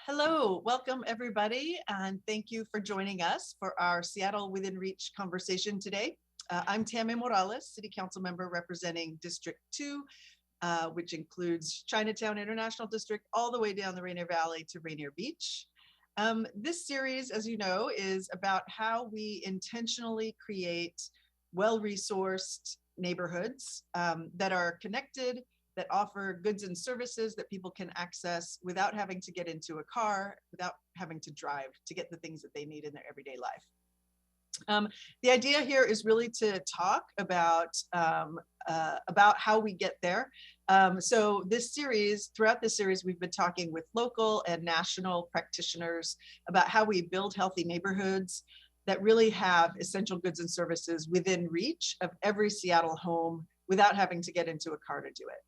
Hello, welcome everybody, and thank you for joining us for our Seattle Within Reach conversation today. I'm Tammy Morales, City Council member representing District 2, which includes Chinatown International District all the way down the Rainier Valley to Rainier Beach. This series, as you know, is about how we intentionally create well-resourced neighborhoods that are connected, that offer goods and services that people can access without having to get into a car, without having to drive to get the things that they need in their everyday life. The idea here is really to talk about how we get there. So throughout this series, we've been talking with local and national practitioners about how we build healthy neighborhoods that really have essential goods and services within reach of every Seattle home without having to get into a car to do it.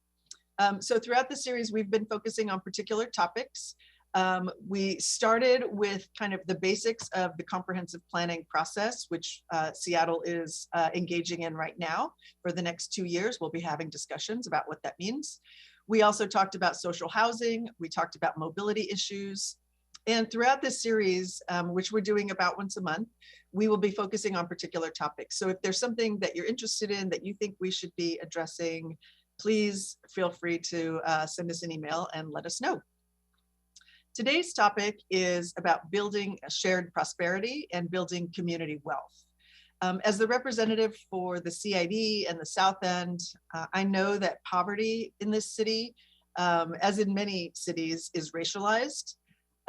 So throughout the series, we've been focusing on particular topics. We started with kind of the basics of the comprehensive planning process, which Seattle is engaging in right now. For the next 2 years, we'll be having discussions about what that means. We also talked about social housing. We talked about mobility issues. And throughout this series, which we're doing about once a month, we will be focusing on particular topics. So if there's something that you're interested in that you think we should be addressing, please feel free to send us an email and let us know. Today's topic is about building a shared prosperity and building community wealth. As the representative for the CID and the South End, I know that poverty in this city, as in many cities, is racialized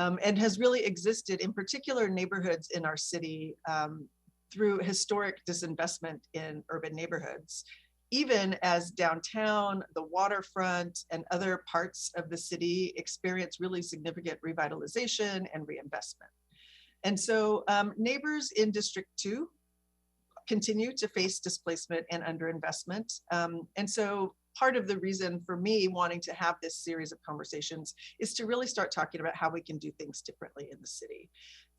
and has really existed in particular neighborhoods in our city through historic disinvestment in urban neighborhoods. Even as downtown, the waterfront, and other parts of the city experience really significant revitalization and reinvestment. And so neighbors in District 2 continue to face displacement and underinvestment. And so part of the reason for me wanting to have this series of conversations is to really start talking about how we can do things differently in the city.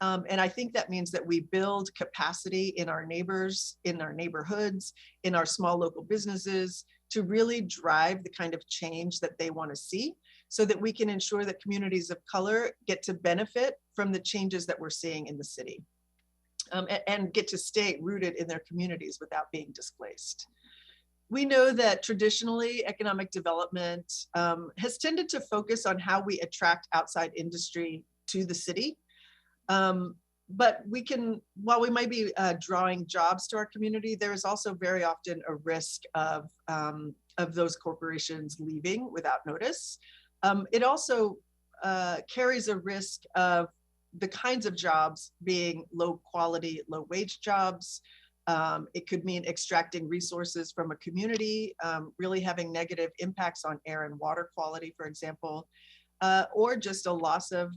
And I think that means that we build capacity in our neighbors, in our neighborhoods, in our small local businesses to really drive the kind of change that they want to see so that we can ensure that communities of color get to benefit from the changes that we're seeing in the city and get to stay rooted in their communities without being displaced. We know that traditionally economic development has tended to focus on how we attract outside industry to the city. But we can, while we might be drawing jobs to our community, there is also very often a risk of those corporations leaving without notice. It also carries a risk of the kinds of jobs being low quality, low wage jobs. It could mean extracting resources from a community, really having negative impacts on air and water quality, for example. Or just a loss of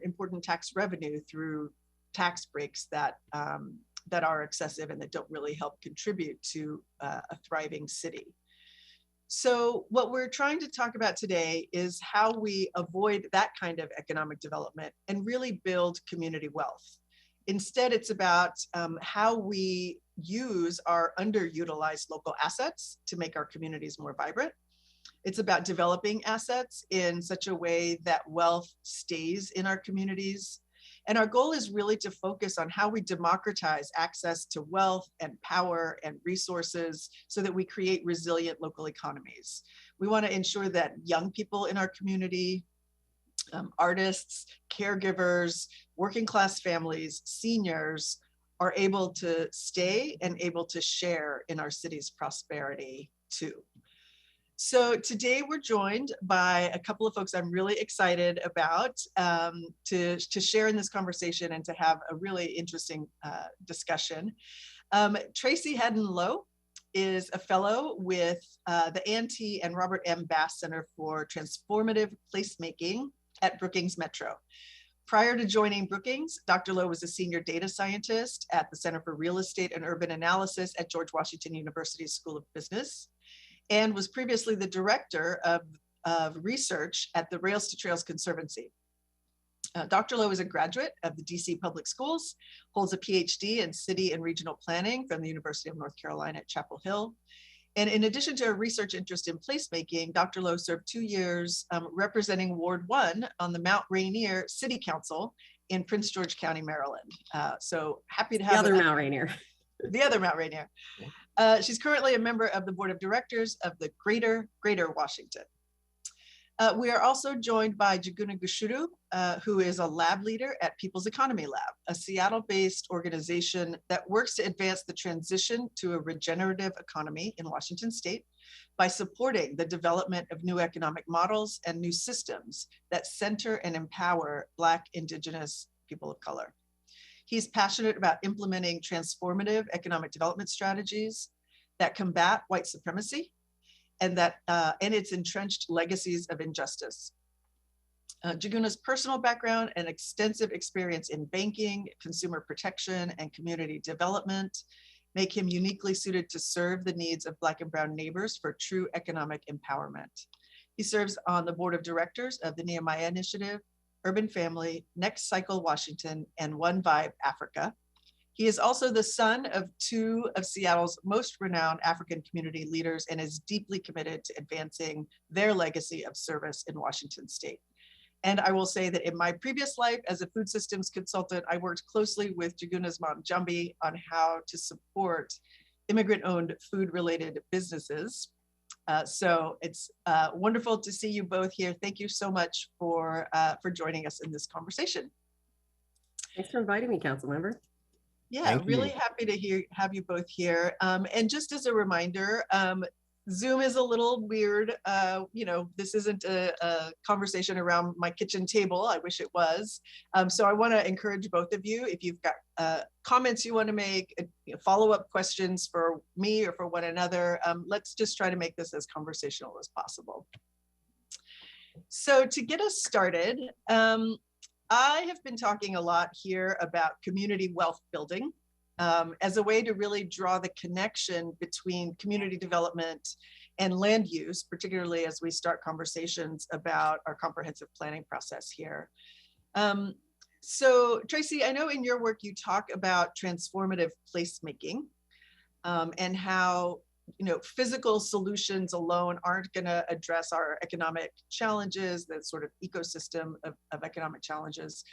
important tax revenue through tax breaks that are excessive and that don't really help contribute to a thriving city. So what we're trying to talk about today is how we avoid that kind of economic development and really build community wealth. Instead, it's about how we use our underutilized local assets to make our communities more vibrant. It's about developing assets in such a way that wealth stays in our communities. And our goal is really to focus on how we democratize access to wealth and power and resources so that we create resilient local economies. We want to ensure that young people in our community, artists, caregivers, working class families, seniors are able to stay and able to share in our city's prosperity too. So today we're joined by a couple of folks I'm really excited about to share in this conversation and to have a really interesting discussion. Tracy Hadden is a fellow with the A&T and Robert M. Bass Center for Transformative Placemaking at Brookings Metro. Prior to joining Brookings, Dr. Lowe was a senior data scientist at the Center for Real Estate and Urban Analysis at George Washington University's School of Business, and was previously the director of research at the Rails to Trails Conservancy. Dr. Lowe is a graduate of the DC Public Schools, holds a PhD in city and regional planning from the University of North Carolina at Chapel Hill, And in addition to a research interest in placemaking, Dr. Lowe served 2 years representing Ward 1 on the Mount Rainier City Council in Prince George County, Maryland. So happy to have the other Mount Rainier. The other Mount Rainier. She's currently a member of the board of directors of the Greater Washington. We are also joined by Juguna Gushuru, who is a lab leader at People's Economy Lab, a Seattle-based organization that works to advance the transition to a regenerative economy in Washington state by supporting the development of new economic models and new systems that center and empower Black, Indigenous, people of color. He's passionate about implementing transformative economic development strategies that combat white supremacy and its entrenched legacies of injustice. Jaguna's personal background and extensive experience in banking, consumer protection, and community development make him uniquely suited to serve the needs of Black and Brown neighbors for true economic empowerment. He serves on the board of directors of the Nehemiah Initiative, Urban Family, Next Cycle Washington, and One Vibe Africa. He is also the son of 2 of Seattle's most renowned African community leaders and is deeply committed to advancing their legacy of service in Washington state. And I will say that in my previous life as a food systems consultant, I worked closely with Jaguna's mom, Jambi, on how to support immigrant-owned food-related businesses. So it's wonderful to see you both here. Thank you so much for joining us in this conversation. Thanks for inviting me, Councilmember. Yeah, really happy to have you both here. And just as a reminder, Zoom is a little weird. You know, this isn't a conversation around my kitchen table. I wish it was. So I want to encourage both of you, if you've got comments you want to make, follow-up questions for me or for one another, let's just try to make this as conversational as possible. So to get us started, I have been talking a lot here about community wealth building as a way to really draw the connection between community development and land use, particularly as we start conversations about our comprehensive planning process here. So Tracy, I know in your work you talk about transformative placemaking and how physical solutions alone aren't going to address our economic challenges, that sort of ecosystem of economic challenges.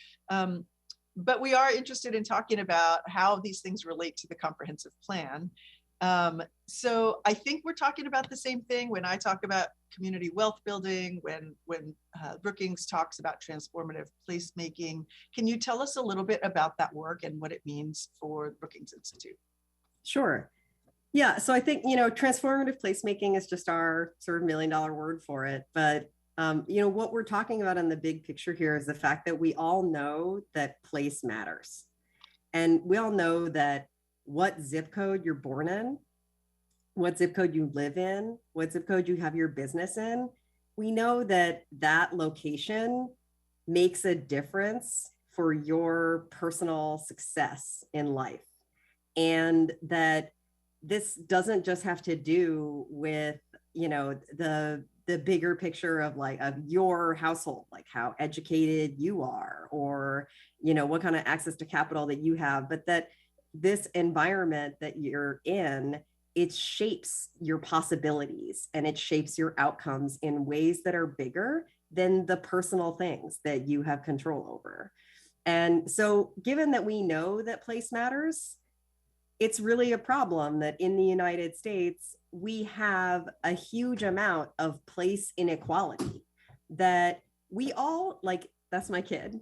But we are interested in talking about how these things relate to the comprehensive plan. So I think we're talking about the same thing when I talk about community wealth building, when Brookings talks about transformative placemaking. Can you tell us a little bit about that work and what it means for the Brookings Institute? Sure. Yeah, so I think, transformative placemaking is just our sort of $1 million word for it. But, what we're talking about in the big picture here is the fact that we all know that place matters. And we all know that what zip code you're born in, what zip code you live in, what zip code you have your business in, we know that that location makes a difference for your personal success in life. And that this doesn't just have to do with, the bigger picture of your household, like how educated you are, or, what kind of access to capital that you have, but that this environment that you're in, it shapes your possibilities and it shapes your outcomes in ways that are bigger than the personal things that you have control over. And so given that we know that place matters, it's really a problem that in the United States, we have a huge amount of place inequality that we all, that's my kid,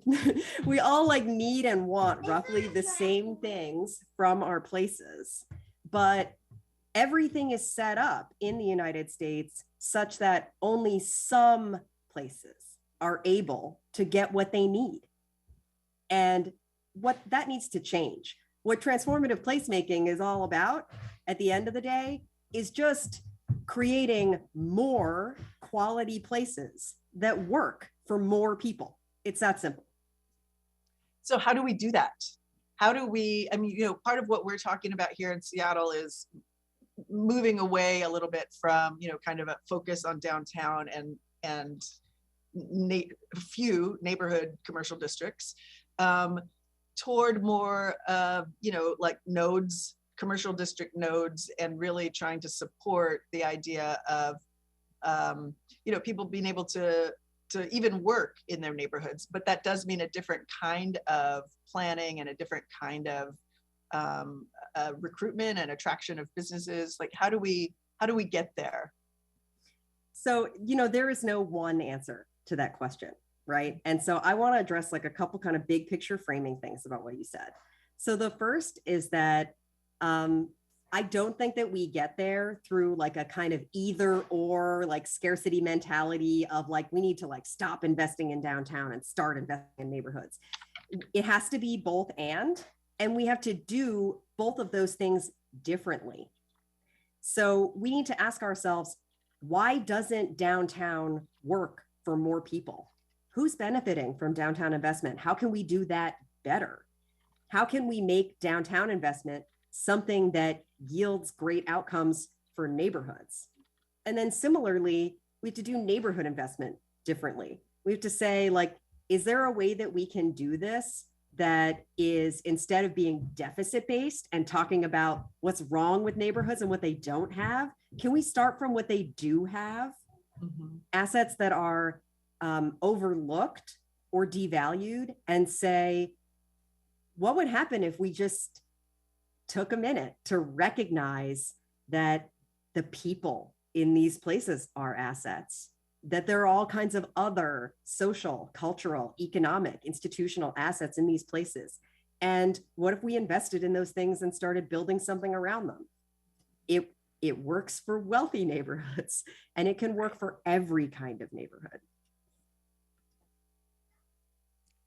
we all need and want roughly the same things from our places. But everything is set up in the United States such that only some places are able to get what they need. And what that needs to change. What transformative placemaking is all about at the end of the day is just creating more quality places that work for more people. It's that simple. So how do we do that? How do we, part of what we're talking about here in Seattle is moving away a little bit from, kind of a focus on downtown and few neighborhood commercial districts, toward more, nodes commercial district nodes and really trying to support the idea of, people being able to even work in their neighborhoods. But that does mean a different kind of planning and a different kind of recruitment and attraction of businesses. Like, how do we get there? So, there is no one answer to that question, right? And so I want to address like a couple kind of big picture framing things about what you said. So the first is that I don't think that we get there through like a kind of either or like scarcity mentality of like, we need to like stop investing in downtown and start investing in neighborhoods. It has to be both and we have to do both of those things differently. So we need to ask ourselves, why doesn't downtown work for more people? Who's benefiting from downtown investment? How can we do that better? How can we make downtown investment something that yields great outcomes for neighborhoods? And then similarly, we have to do neighborhood investment differently. We have to say, like, is there a way that we can do this that is, instead of being deficit based and talking about what's wrong with neighborhoods and what they don't have, can we start from what they do have? Mm-hmm. Assets that are overlooked or devalued, and say, what would happen if we just took a minute to recognize that the people in these places are assets, that there are all kinds of other social, cultural, economic, institutional assets in these places. And what if we invested in those things and started building something around them? It works for wealthy neighborhoods, and it can work for every kind of neighborhood.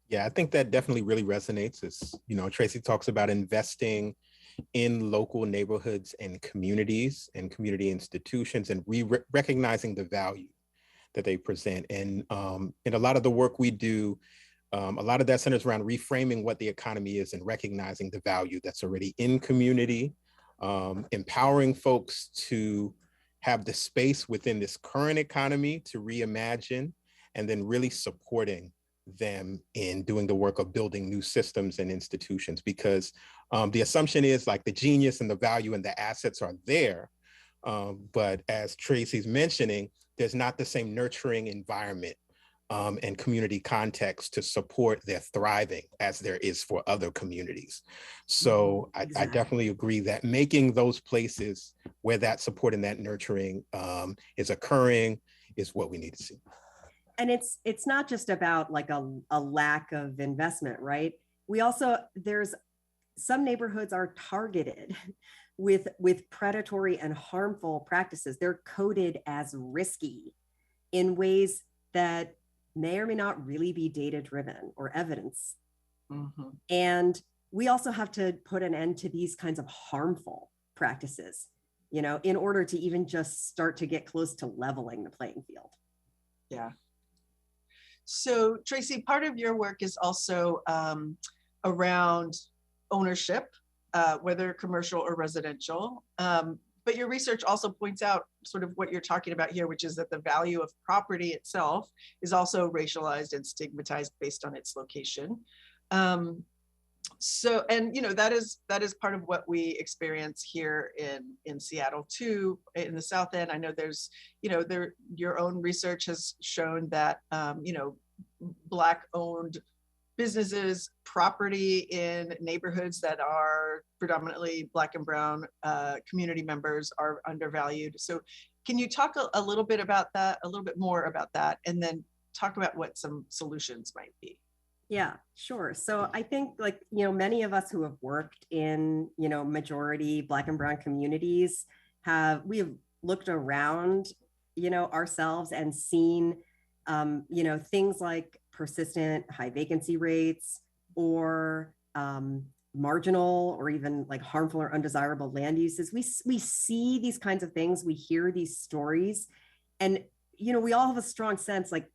Yeah, I think that definitely really resonates. As Tracy talks about investing in local neighborhoods and communities and community institutions, and recognizing the value that they present. And in a lot of the work we do, a lot of that centers around reframing what the economy is and recognizing the value that's already in community, empowering folks to have the space within this current economy to reimagine, and then really supporting them in doing the work of building new systems and institutions. Because the assumption is like the genius and the value and the assets are there. But as Tracy's mentioning, there's not the same nurturing environment and community context to support their thriving as there is for other communities. So exactly. I definitely agree that making those places where that support and that nurturing is occurring is what we need to see. And it's not just about like a lack of investment, right? We also, there's some neighborhoods are targeted with predatory and harmful practices. They're coded as risky in ways that may or may not really be data-driven or evidence. Mm-hmm. And we also have to put an end to these kinds of harmful practices, in order to even just start to get close to leveling the playing field. Yeah. So Tracy, part of your work is also around ownership, whether commercial or residential. But your research also points out sort of what you're talking about here, which is that the value of property itself is also racialized and stigmatized based on its location. So, and that is part of what we experience here in Seattle too, in the South End. I know there's, your own research has shown that, Black-owned businesses, property in neighborhoods that are predominantly Black and Brown community members are undervalued. So can you talk a little bit about that, a little bit more about that, and then talk about what some solutions might be? Yeah, sure. So I think many of us who have worked in, majority Black and Brown communities we have looked around, ourselves and seen, things like persistent high vacancy rates or marginal or even like harmful or undesirable land uses. We see these kinds of things, we hear these stories, and, we all have a strong sense like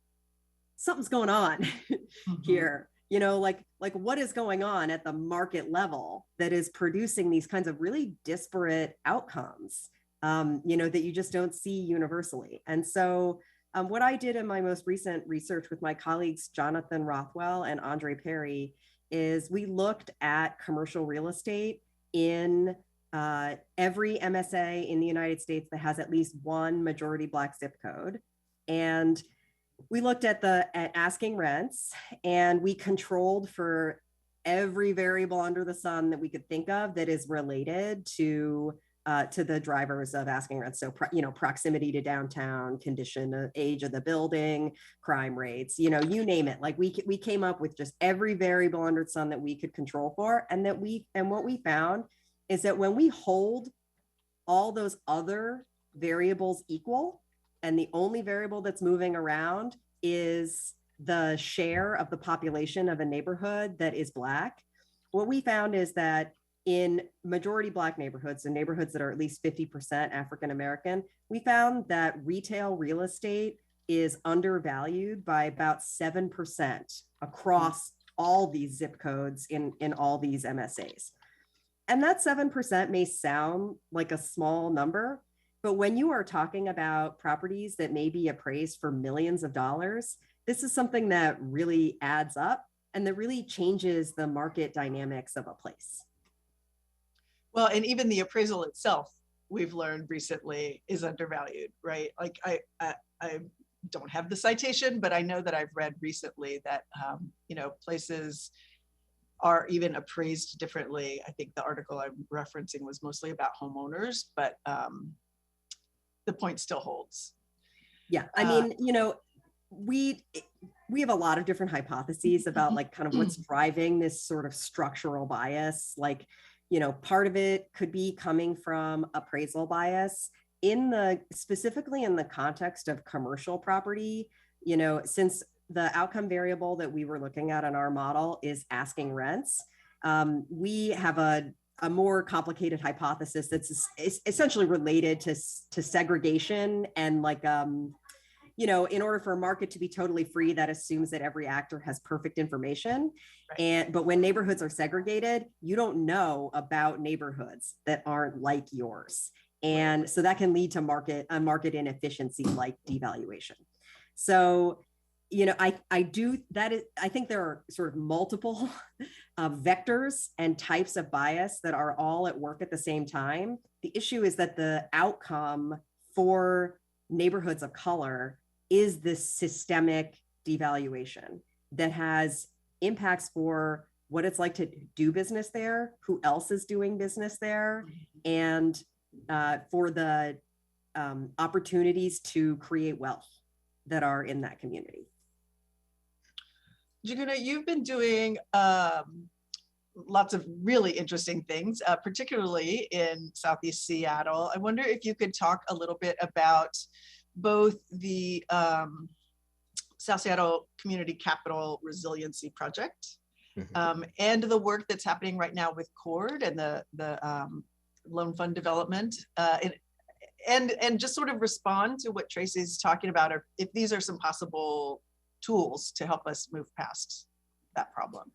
something's going on mm-hmm. here, like what is going on at the market level that is producing these kinds of really disparate outcomes, that you just don't see universally. And so what I did in my most recent research with my colleagues, Jonathan Rothwell and Andre Perry, is we looked at commercial real estate in every MSA in the United States that has at least one majority Black zip code. And we looked at asking rents, and we controlled for every variable under the sun that we could think of that is related to the drivers of asking rents. So, proximity to downtown, condition, age of the building, crime rates, you name it. Like we came up with just every variable under the sun that we could control for. And what we found is that when we hold all those other variables equal, and the only variable that's moving around is the share of the population of a neighborhood that is Black, what we found is that in majority Black neighborhoods and neighborhoods that are at least 50% African-American, we found that retail real estate is undervalued by about 7% across all these zip codes in all these MSAs. And that 7% may sound like a small number, but when you are talking about properties that may be appraised for millions of dollars, this is something that really adds up and that really changes the market dynamics of a place. Well, and even the appraisal itself, we've learned recently, is undervalued, right? Like I don't have the citation, but I know that I've read recently that, places are even appraised differently. I think the article I'm referencing was mostly about homeowners, but the point still holds. Yeah, I mean, we have a lot of different hypotheses about like kind of what's driving this sort of structural bias. Like, part of it could be coming from appraisal bias specifically in the context of commercial property, since the outcome variable that we were looking at in our model is asking rents. We have a more complicated hypothesis that's essentially related to segregation and like, in order for a market to be totally free, that assumes that every actor has perfect information. Right. But when neighborhoods are segregated, you don't know about neighborhoods that aren't like yours. And so that can lead to market inefficiency like devaluation. So, I think there are sort of multiple vectors and types of bias that are all at work at the same time. The issue is that the outcome for neighborhoods of color is this systemic devaluation that has impacts for what it's like to do business there, who else is doing business there, and for the opportunities to create wealth that are in that community. Jaguna, you've been doing lots of really interesting things, particularly in Southeast Seattle. I wonder if you could talk a little bit about both the South Seattle Community Capital Resiliency Project and the work that's happening right now with CORD and the loan fund development, and just sort of respond to what Tracy's talking about, or if these are some possible tools to help us move past that problem.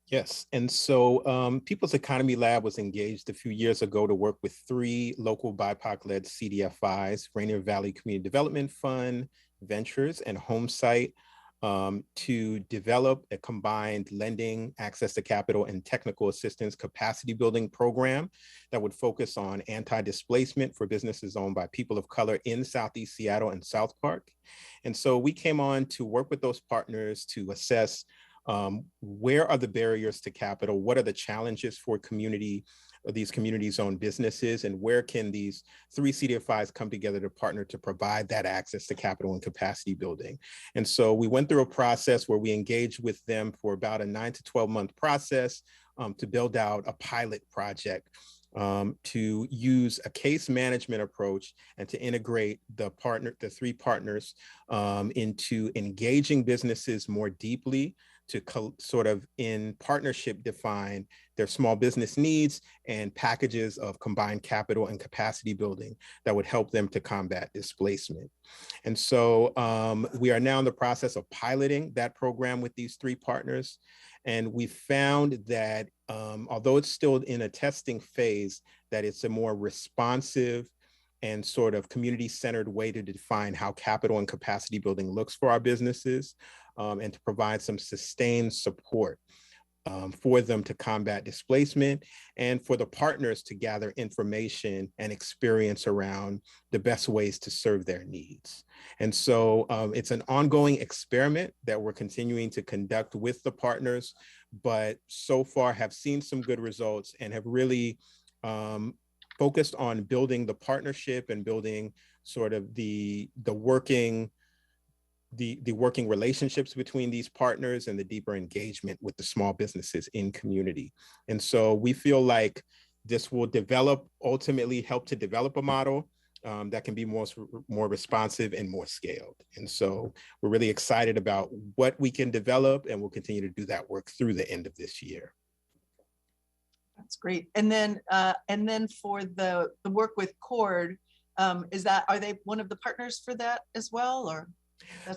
Yes, and so People's Economy Lab was engaged a few years ago to work with 3 local BIPOC-led CDFIs, Rainier Valley Community Development Fund, Ventures, and Homesite, to develop a combined lending, access to capital, and technical assistance capacity building program that would focus on anti-displacement for businesses owned by people of color in Southeast Seattle and South Park. And so we came on to work with those partners to assess where are the barriers to capital, what are the challenges for these community-owned businesses, and where can these 3 CDFIs come together to partner to provide that access to capital and capacity building. And so we went through a process where we engaged with them for about a 9 to 12 month process to build out a pilot project to use a case management approach and to integrate the 3 partners into engaging businesses more deeply, to sort of in partnership define their small business needs and packages of combined capital and capacity building that would help them to combat displacement. And so we are now in the process of piloting that program with these 3 partners. And we found that although it's still in a testing phase, that it's a more responsive and sort of community-centered way to define how capital and capacity building looks for our businesses, and to provide some sustained support. for them to combat displacement, and for the partners to gather information and experience around the best ways to serve their needs. And so it's an ongoing experiment that we're continuing to conduct with the partners, but so far have seen some good results and have really focused on building the partnership and building sort of the working relationships between these partners and the deeper engagement with the small businesses in community. And so we feel like this will ultimately help to develop a model that can be more responsive and more scaled. And so we're really excited about what we can develop, and we'll continue to do that work through the end of this year. That's great. And then for the work with CORD, are they one of the partners for that as well, or?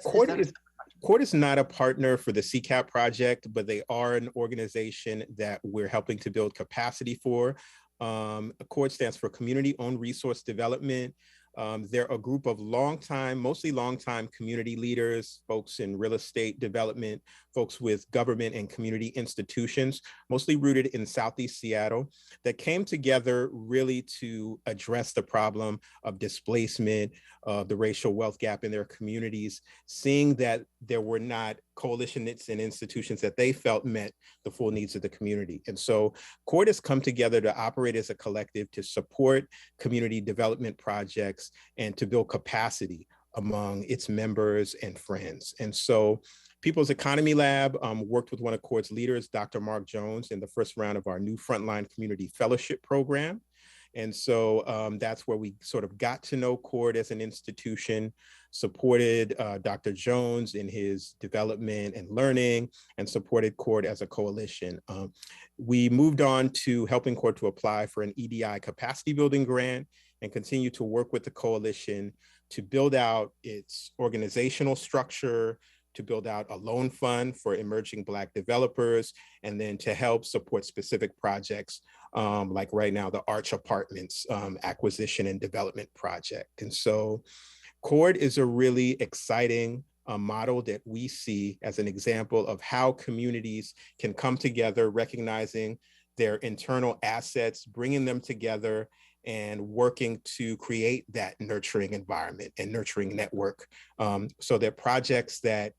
CORD is not a partner for the CCAP project, but they are an organization that we're helping to build capacity for. CORD stands for Community Owned Resource Development. They're a group of mostly longtime community leaders, folks in real estate development, folks with government and community institutions, mostly rooted in Southeast Seattle, that came together really to address the problem of displacement, of the racial wealth gap in their communities, seeing that there were not coalitions and institutions that they felt met the full needs of the community. And so CORD has come together to operate as a collective to support community development projects and to build capacity among its members and friends. And so People's Economy Lab worked with one of CORD's leaders, Dr. Mark Jones, in the first round of our new Frontline Community Fellowship Program. And so that's where we sort of got to know CORD as an institution, supported Dr. Jones in his development and learning, and supported CORD as a coalition. We moved on to helping CORD to apply for an EDI capacity building grant and continue to work with the coalition to build out its organizational structure, to build out a loan fund for emerging Black developers, and then to help support specific projects like right now, the Arch Apartments acquisition and development project. And so CORD is a really exciting model that we see as an example of how communities can come together, recognizing their internal assets, bringing them together, and working to create that nurturing environment and nurturing network so that projects that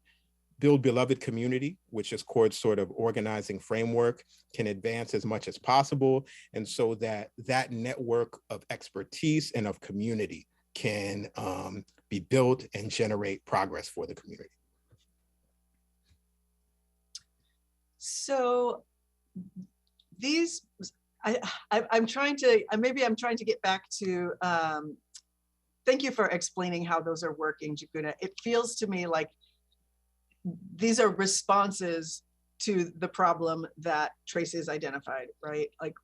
build beloved community, which is CORD's sort of organizing framework, can advance as much as possible. And so that that network of expertise and of community can be built and generate progress for the community. So these, I'm trying to get back to, thank you for explaining how those are working, Jacuna. It feels to me like these are responses to the problem that Tracy has identified, right? Like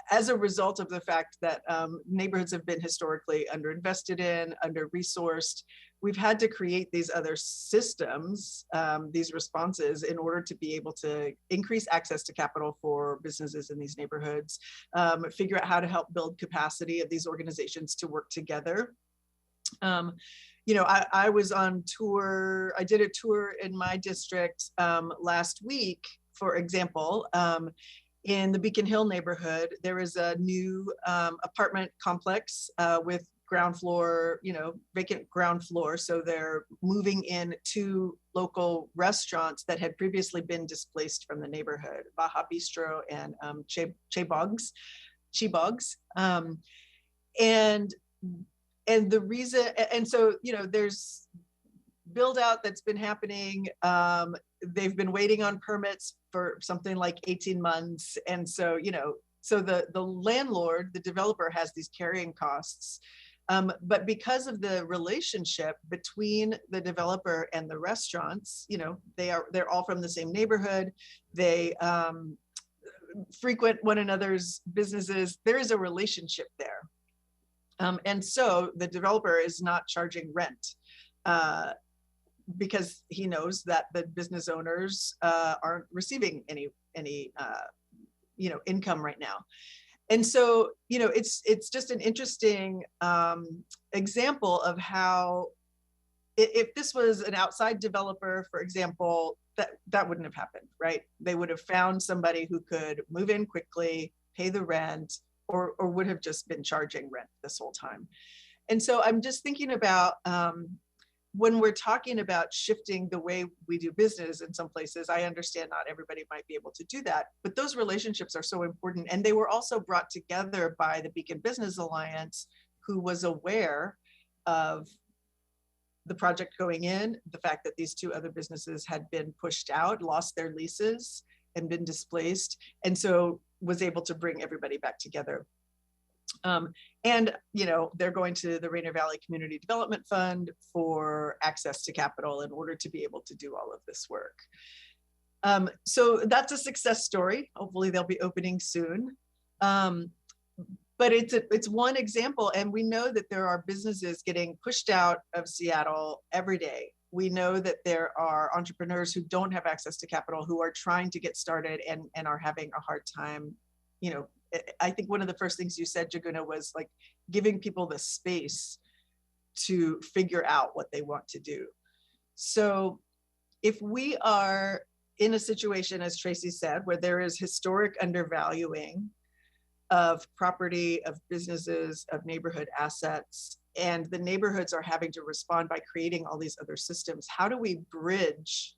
as a result of the fact that neighborhoods have been historically underinvested in, under-resourced, we've had to create these other systems, these responses, in order to be able to increase access to capital for businesses in these neighborhoods, figure out how to help build capacity of these organizations to work together. You know, I was on tour, I did a tour in my district last week, for example. In the Beacon Hill neighborhood, there is a new apartment complex with ground floor, you know, vacant ground floor. So they're moving in 2 local restaurants that had previously been displaced from the neighborhood, Baja Bistro and Chibogs. And the reason, and so, you know, there's build out that's been happening. They've been waiting on permits for something like 18 months. And so, you know, so the landlord, the developer, has these carrying costs. But because of the relationship between the developer and the restaurants, you know, they're all from the same neighborhood. They frequent one another's businesses. There is a relationship there. And so the developer is not charging rent because he knows that the business owners aren't receiving any you know, income right now. And so, you know, it's just an interesting example of how if this was an outside developer, for example, that wouldn't have happened, right? They would have found somebody who could move in quickly, pay the rent, or would have just been charging rent this whole time. And so I'm just thinking about when we're talking about shifting the way we do business in some places, I understand not everybody might be able to do that, but those relationships are so important. And they were also brought together by the Beacon Business Alliance, who was aware of the project going in, the fact that these two other businesses had been pushed out, lost their leases, and been displaced, and so was able to bring everybody back together. And they're going to the Rainier Valley Community Development Fund for access to capital in order to be able to do all of this work. So that's a success story. Hopefully they'll be opening soon. But it's one example, and we know that there are businesses getting pushed out of Seattle every day. We know that there are entrepreneurs who don't have access to capital, who are trying to get started and are having a hard time. I think one of the first things you said, Jaguna, was like giving people the space to figure out what they want to do. So if we are in a situation, as Tracy said, where there is historic undervaluing of property, of businesses, of neighborhood assets, and the neighborhoods are having to respond by creating all these other systems, how do we bridge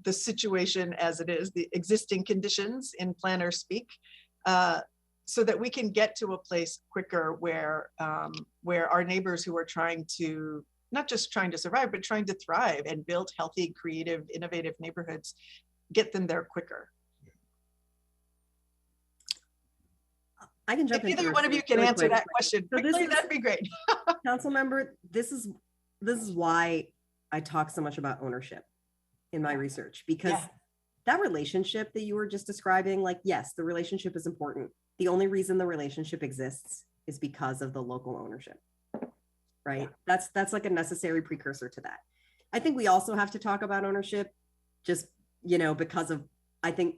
the situation as it is, the existing conditions in planner speak, so that we can get to a place quicker where our neighbors who are trying to, not just trying to survive, but trying to thrive and build healthy, creative, innovative neighborhoods, get them there quicker. I can jump in. If either one of you can really answer quick. that question So quickly, that'd be great. Council member, this is why I talk so much about ownership in my research, because that relationship that you were just describing, like, yes, the relationship is important. The only reason the relationship exists is because of the local ownership, right? Yeah. That's like a necessary precursor to that. I think we also have to talk about ownership just, because of, I think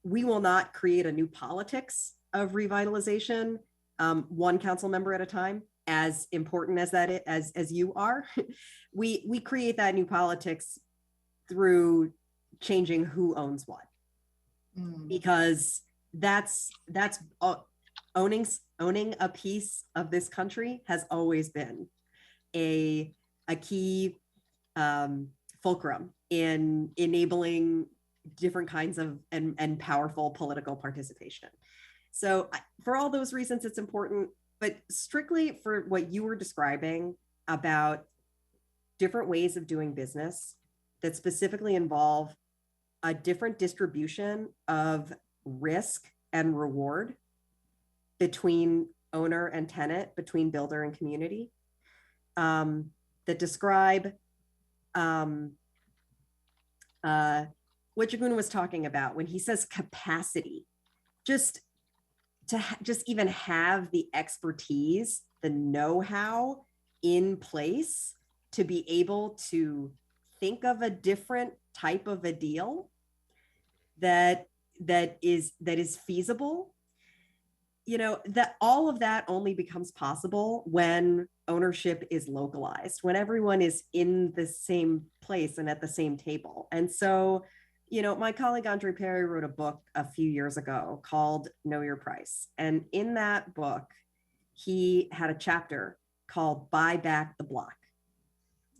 we will not create a new politics of revitalization, one council member at a time, as important as that is, as you are. We create that new politics through changing who owns what, because that's owning a piece of this country has always been a key fulcrum in enabling different kinds of and powerful political participation. So for all those reasons, it's important, but strictly for what you were describing about different ways of doing business that specifically involve a different distribution of risk and reward between owner and tenant, between builder and community, that describe what Jaguna was talking about when he says capacity, just even have the expertise, the know-how in place to be able to think of a different type of a deal that is feasible. That all of that only becomes possible when ownership is localized, when everyone is in the same place and at the same table. And so, my colleague Andre Perry wrote a book a few years ago called Know Your Price. And in that book, he had a chapter called Buy Back the Block.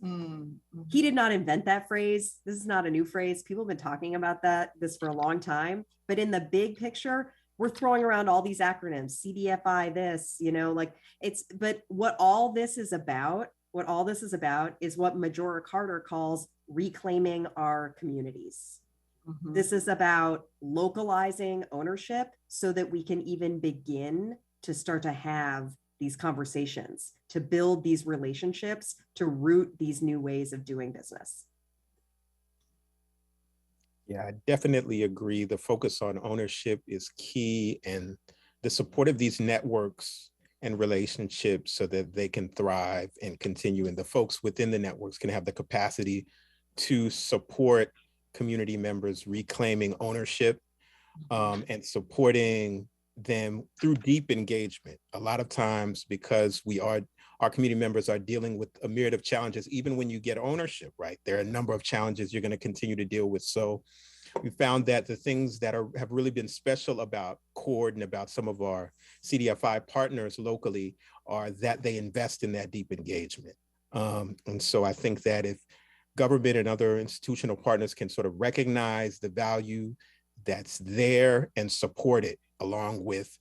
Mm-hmm. He did not invent that phrase. This is not a new phrase. People have been talking about this for a long time. But in the big picture, we're throwing around all these acronyms, CDFI this, but what all this is about is what Majora Carter calls reclaiming our communities. Mm-hmm. This is about localizing ownership so that we can even begin to start to have these conversations, to build these relationships, to root these new ways of doing business. Yeah, I definitely agree. The focus on ownership is key, and the support of these networks and relationships so that they can thrive and continue. And the folks within the networks can have the capacity to support community members reclaiming ownership and supporting them through deep engagement. A lot of times, because our community members are dealing with a myriad of challenges, even when you get ownership, right? There are a number of challenges you're going to continue to deal with. So we found that the things that have really been special about CORD and about some of our CDFI partners locally are that they invest in that deep engagement. And so I think that if government and other institutional partners can sort of recognize the value that's there and support it, along with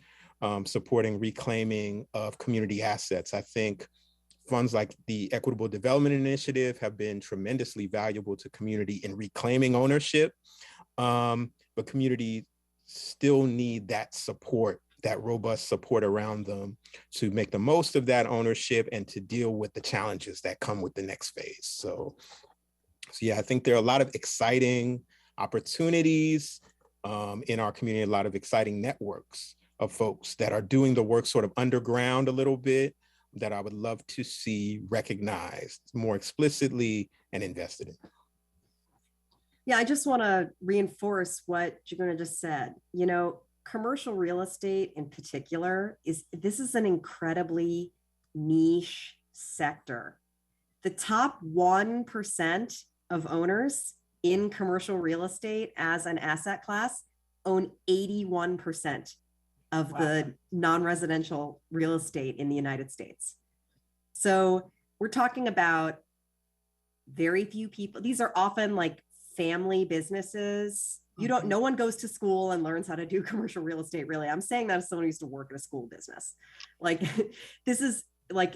supporting reclaiming of community assets, I think funds like the Equitable Development Initiative have been tremendously valuable to community in reclaiming ownership. But communities still need that support, that robust support around them to make the most of that ownership and to deal with the challenges that come with the next phase. So yeah, I think there are a lot of exciting opportunities in our community, a lot of exciting networks of folks that are doing the work sort of underground a little bit that I would love to see recognized more explicitly and invested in. Yeah, I just want to reinforce what Jaguna just said. You know, commercial real estate in particular this is an incredibly niche sector. The top 1% of owners in commercial real estate as an asset class own 81% of the non-residential real estate in the United States. So we're talking about very few people. These are often like family businesses. No one goes to school and learns how to do commercial real estate, really. I'm saying that as someone who used to work in a school business. Like, this is like,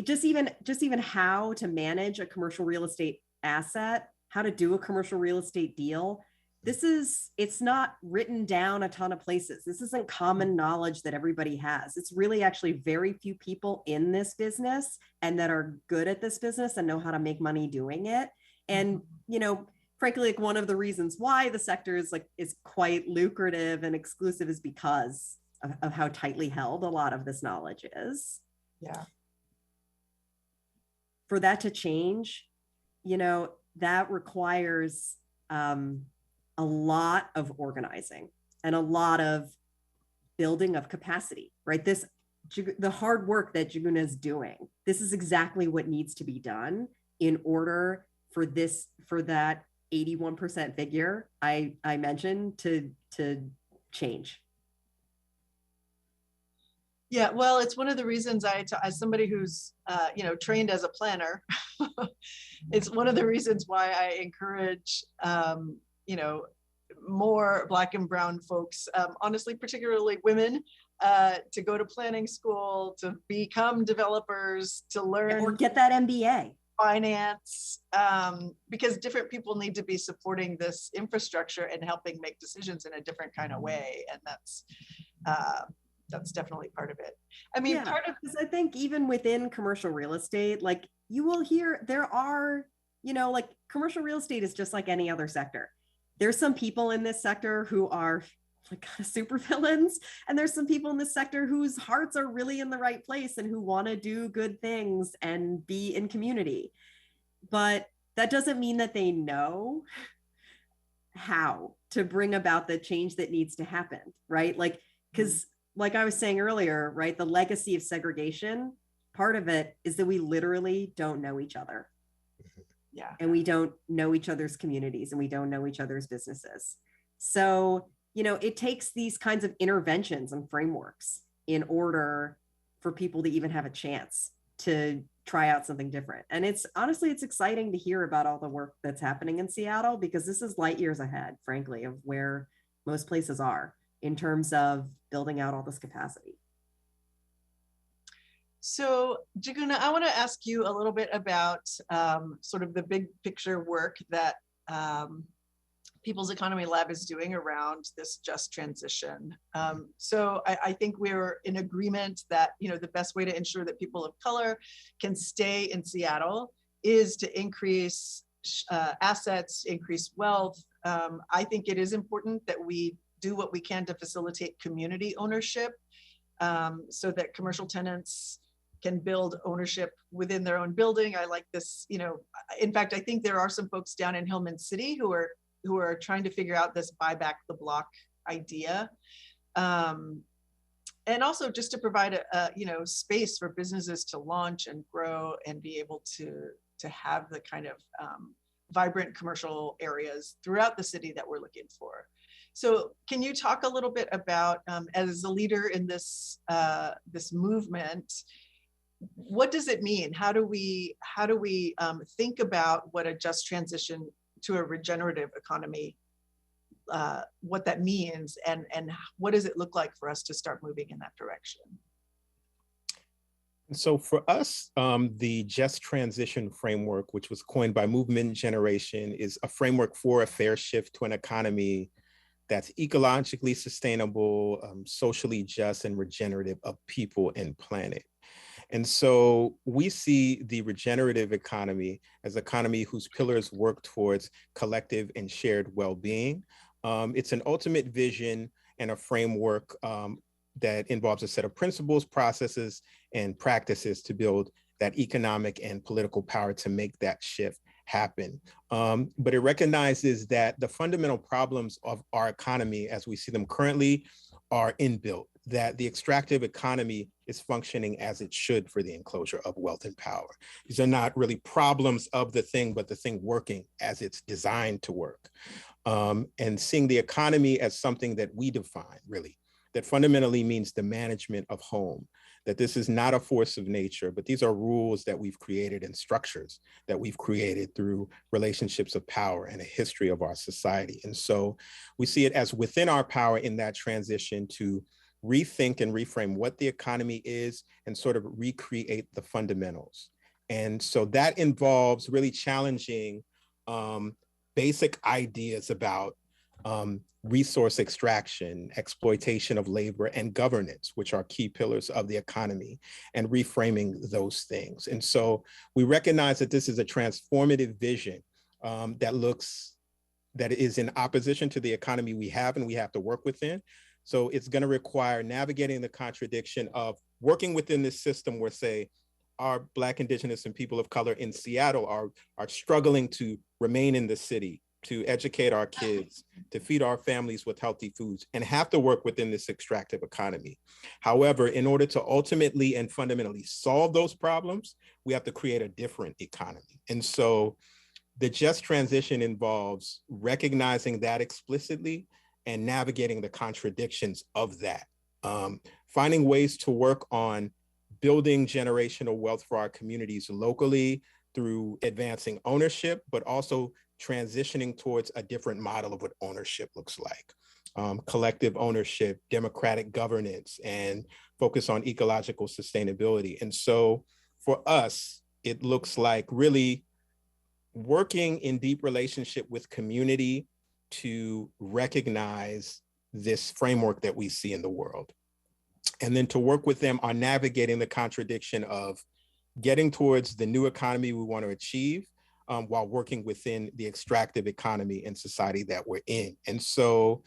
just even how to manage a commercial real estate asset, how to do a commercial real estate deal. It's not written down a ton of places. This isn't common knowledge that everybody has. It's really actually very few people in this business and that are good at this business and know how to make money doing it. And, you know, frankly, like one of the reasons why the sector is quite lucrative and exclusive is because of how tightly held a lot of this knowledge is. Yeah. For that to change, you know, that requires a lot of organizing and a lot of building of capacity, right? The hard work that Jaguna is doing, this is exactly what needs to be done in order for that 81% figure I mentioned to change. Yeah, well, it's one of the reasons as somebody who's, trained as a planner, it's one of the reasons why I encourage, more Black and brown folks, honestly, particularly women, to go to planning school, to become developers, to learn. Or get that MBA. Finance, because different people need to be supporting this infrastructure and helping make decisions in a different kind of way. And that's definitely part of it. I mean, part of this, I think even within commercial real estate, like you will hear there are, like commercial real estate is just like any other sector. There's some people in this sector who are like super villains, and there's some people in this sector whose hearts are really in the right place and who want to do good things and be in community. But that doesn't mean that they know how to bring about the change that needs to happen, right? Like, because like I was saying earlier, right, the legacy of segregation, part of it is that we literally don't know each other. Yeah. And we don't know each other's communities and we don't know each other's businesses. So, it takes these kinds of interventions and frameworks in order for people to even have a chance to try out something different. And it's exciting to hear about all the work that's happening in Seattle, because this is light years ahead, frankly, of where most places are in terms of building out all this capacity. So, Jaguna, I want to ask you a little bit about sort of the big picture work that People's Economy Lab is doing around this just transition. So I think we're in agreement that, the best way to ensure that people of color can stay in Seattle is to increase assets, increase wealth. I think it is important that we do what we can to facilitate community ownership, so that commercial tenants can build ownership within their own building. I like this, in fact, I think there are some folks down in Hillman City who are trying to figure out this buy back the block idea. And also just to provide a space for businesses to launch and grow and be able to have the kind of vibrant commercial areas throughout the city that we're looking for. So can you talk a little bit about, as a leader in this this movement, what does it mean? How do we think about what a just transition to a regenerative economy, what that means, and what does it look like for us to start moving in that direction? So for us, the Just Transition framework, which was coined by Movement Generation, is a framework for a fair shift to an economy that's ecologically sustainable, socially just, and regenerative of people and planet. And so we see the regenerative economy as an economy whose pillars work towards collective and shared well-being. It's an ultimate vision and a framework that involves a set of principles, processes, and practices to build that economic and political power to make that shift happen. But it recognizes that the fundamental problems of our economy as we see them currently are inbuilt, that the extractive economy is functioning as it should for the enclosure of wealth and power. These are not really problems of the thing, but the thing working as it's designed to work. And seeing the economy as something that we define, really, that fundamentally means the management of home, that this is not a force of nature, but these are rules that we've created and structures that we've created through relationships of power and a history of our society. And so we see it as within our power in that transition to rethink and reframe what the economy is and sort of recreate the fundamentals. And so that involves really challenging basic ideas about resource extraction, exploitation of labor, and governance, which are key pillars of the economy, and reframing those things. And so we recognize that this is a transformative vision that is in opposition to the economy we have and we have to work within. So it's going to require navigating the contradiction of working within this system where, say, our Black, Indigenous, and people of color in Seattle are struggling to remain in the city, to educate our kids, to feed our families with healthy foods, and have to work within this extractive economy. However, in order to ultimately and fundamentally solve those problems, we have to create a different economy. And so the just transition involves recognizing that explicitly and navigating the contradictions of that. Finding ways to work on building generational wealth for our communities locally through advancing ownership, but also transitioning towards a different model of what ownership looks like. Collective ownership, democratic governance, and focus on ecological sustainability. And so for us, it looks like really working in deep relationship with community to recognize this framework that we see in the world. And then to work with them on navigating the contradiction of getting towards the new economy we want to achieve, while working within the extractive economy and society that we're in. And so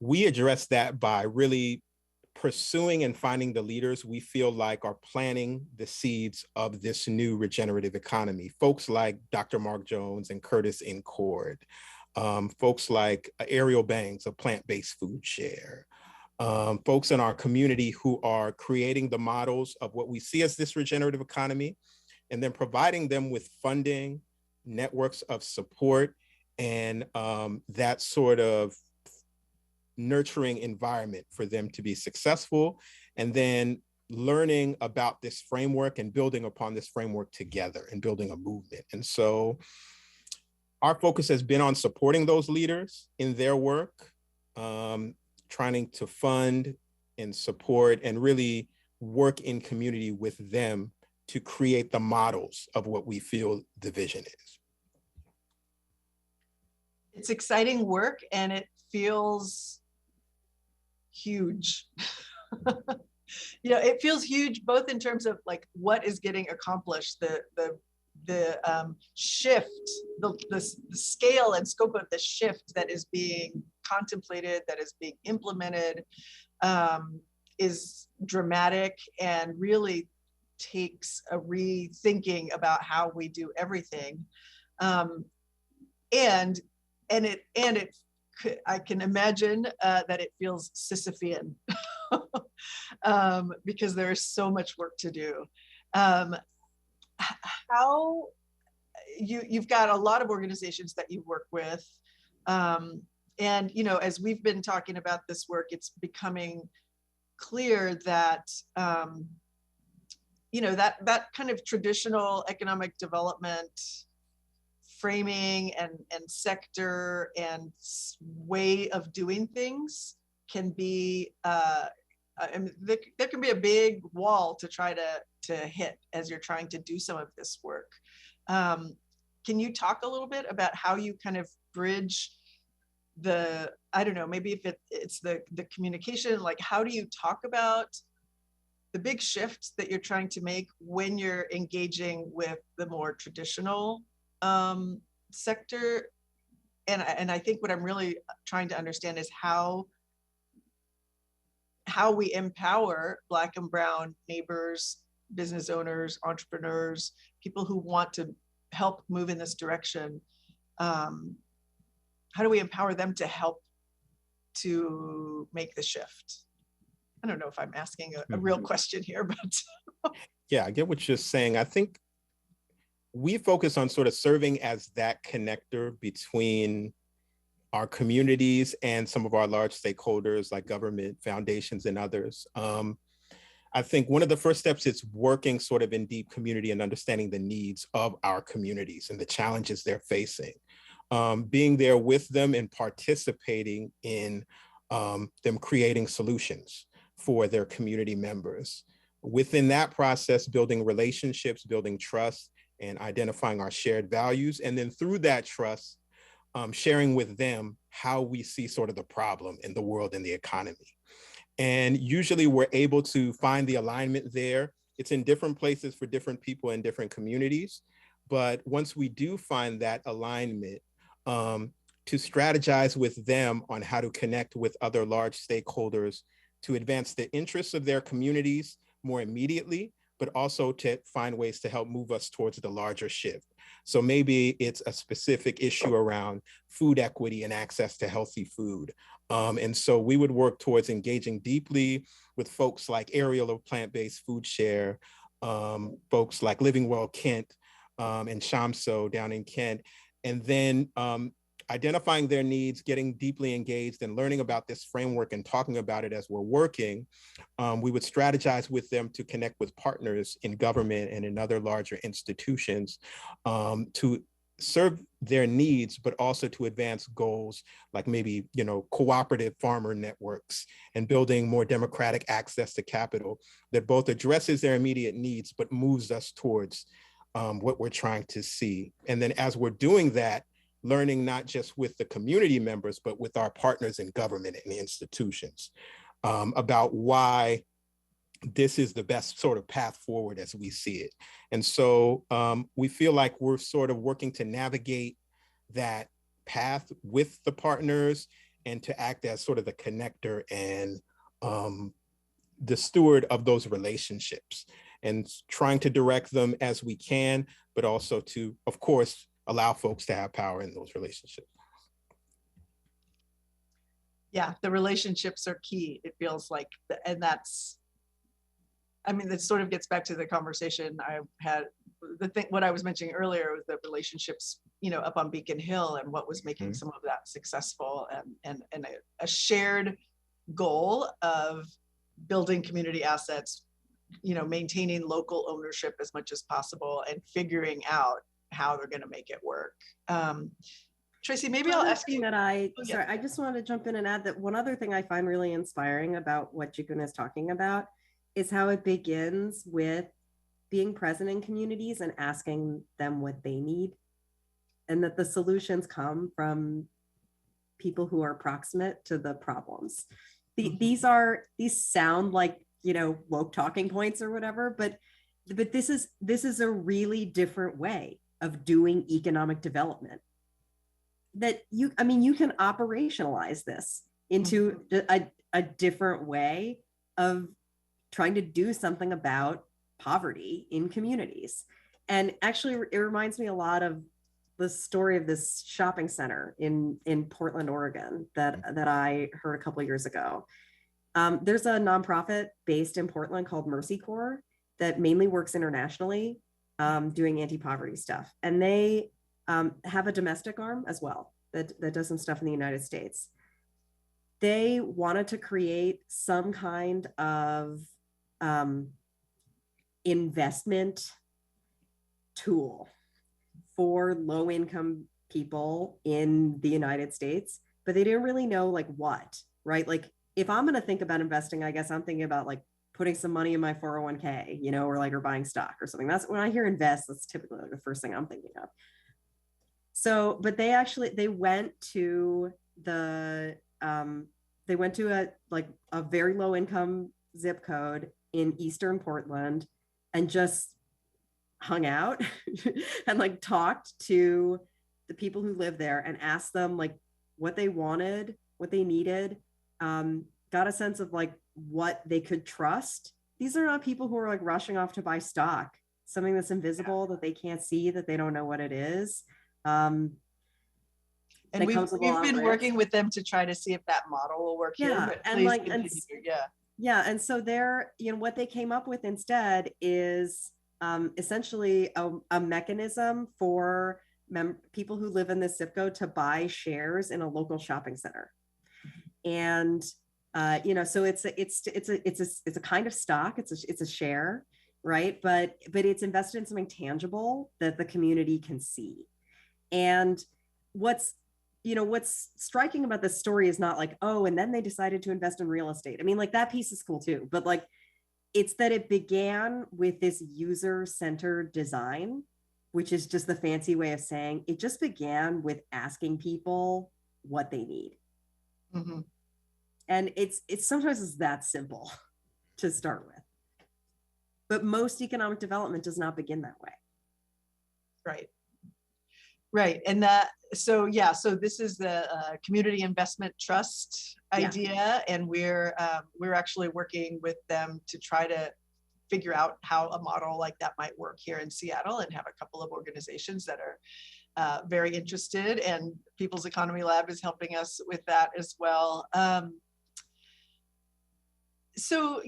we address that by really pursuing and finding the leaders we feel like are planting the seeds of this new regenerative economy. Folks like Dr. Mark Jones and Curtis Incord, folks like Ariel Banks of Plant-Based Food Share, folks in our community who are creating the models of what we see as this regenerative economy, and then providing them with funding, networks of support, and that sort of nurturing environment for them to be successful, and then learning about this framework and building upon this framework together and building a movement. And so our focus has been on supporting those leaders in their work, trying to fund and support and really work in community with them to create the models of what we feel the vision is. It's exciting work and it feels huge. It feels huge both in terms of like what is getting accomplished, the shift, the scale and scope of the shift that is being contemplated, that is being implemented, is dramatic and really takes a rethinking about how we do everything. I can imagine that it feels Sisyphean because there is so much work to do. How you've got a lot of organizations that you work with. And, you know, as we've been talking about this work, it's becoming clear that, you know, that kind of traditional economic development framing and sector and way of doing things can be, I mean, there can be a big wall to try to hit as you're trying to do some of this work. Can you talk a little bit about how you kind of bridge the, I don't know, maybe if it's the communication, like how do you talk about the big shifts that you're trying to make when you're engaging with the more traditional sector? And I think what I'm really trying to understand is how we empower Black and Brown neighbors, business owners, entrepreneurs, people who want to help move in this direction. How do we empower them to help to make the shift? I don't know if I'm asking a real question here, but. Yeah, I get what you're saying. I think we focus on sort of serving as that connector between our communities and some of our large stakeholders like government, foundations, and others. I think one of the first steps is working sort of in deep community and understanding the needs of our communities and the challenges they're facing. Being there with them and participating in them creating solutions for their community members. Within that process, building relationships, building trust, and identifying our shared values. And then through that trust, sharing with them how we see sort of the problem in the world and the economy. And usually we're able to find the alignment there. It's in different places for different people in different communities. But once we do find that alignment, to strategize with them on how to connect with other large stakeholders to advance the interests of their communities more immediately, but also to find ways to help move us towards the larger shift. So maybe it's a specific issue around food equity and access to healthy food. And so we would work towards engaging deeply with folks like Ariel of Plant-Based Food Share, folks like Living Well Kent and Shamso down in Kent, and then identifying their needs, getting deeply engaged and learning about this framework and talking about it as we're working. We would strategize with them to connect with partners in government and in other larger institutions to serve their needs, but also to advance goals like maybe, you know, cooperative farmer networks and building more democratic access to capital that both addresses their immediate needs, but moves us towards what we're trying to see. And then as we're doing that, learning not just with the community members, but with our partners in government and institutions about why this is the best sort of path forward as we see it. And so we feel like we're sort of working to navigate that path with the partners and to act as sort of the connector and the steward of those relationships and trying to direct them as we can, but also to, of course, allow folks to have power in those relationships. Yeah, the relationships are key, it feels like, and that's, I mean, that sort of gets back to the conversation I had, what I was mentioning earlier was the relationships, you know, up on Beacon Hill and what was making some of that successful, and a shared goal of building community assets, you know, maintaining local ownership as much as possible and figuring out how they're going to make it work. Tracy, maybe I'll ask you that I just wanted to jump in and add that one other thing I find really inspiring about what Jikun is talking about is how it begins with being present in communities and asking them what they need, and that the solutions come from people who are proximate to the problems. These sound like, you know, woke talking points or whatever, but this is a really different way of doing economic development that you can operationalize this into a different way of trying to do something about poverty in communities. And actually it reminds me a lot of the story of this shopping center in Portland, Oregon that I heard a couple of years ago. There's a nonprofit based in Portland called Mercy Corps that mainly works internationally, doing anti-poverty stuff. And they have a domestic arm as well that does some stuff in the United States. They wanted to create some kind of investment tool for low-income people in the United States, but they didn't really know like what, right? Like if I'm going to think about investing, I guess I'm thinking about like putting some money in my 401k, you know, or buying stock or something. That's when I hear invest, that's typically like the first thing I'm thinking of. So, but they went to a very low income zip code in Eastern Portland and just hung out and like talked to the people who live there and asked them like what they wanted, what they needed, got a sense of like what they could trust. These are not people who are like rushing off to buy stock, something that's invisible, that they can't see, that they don't know what it is. And we've been working with them to try to see if that model will work here. But and like, and so they're, you know, what they came up with instead is essentially a mechanism for people who live in this zip code to buy shares in a local shopping center. And you know, so it's a kind of stock. It's a share, right? But it's invested in something tangible that the community can see. And what's striking about this story is not like, oh, and then they decided to invest in real estate. I mean, like that piece is cool too, but like it's that it began with this user-centered design, which is just the fancy way of saying it just began with asking people what they need. Mm-hmm. And it's sometimes it's that simple to start with. But most economic development does not begin that way. Right. Right. And so this is the community investment trust idea. And we're actually working with them to try to figure out how a model like that might work here in Seattle, and have a couple of organizations that are very interested, and People's Economy Lab is helping us with that as well. So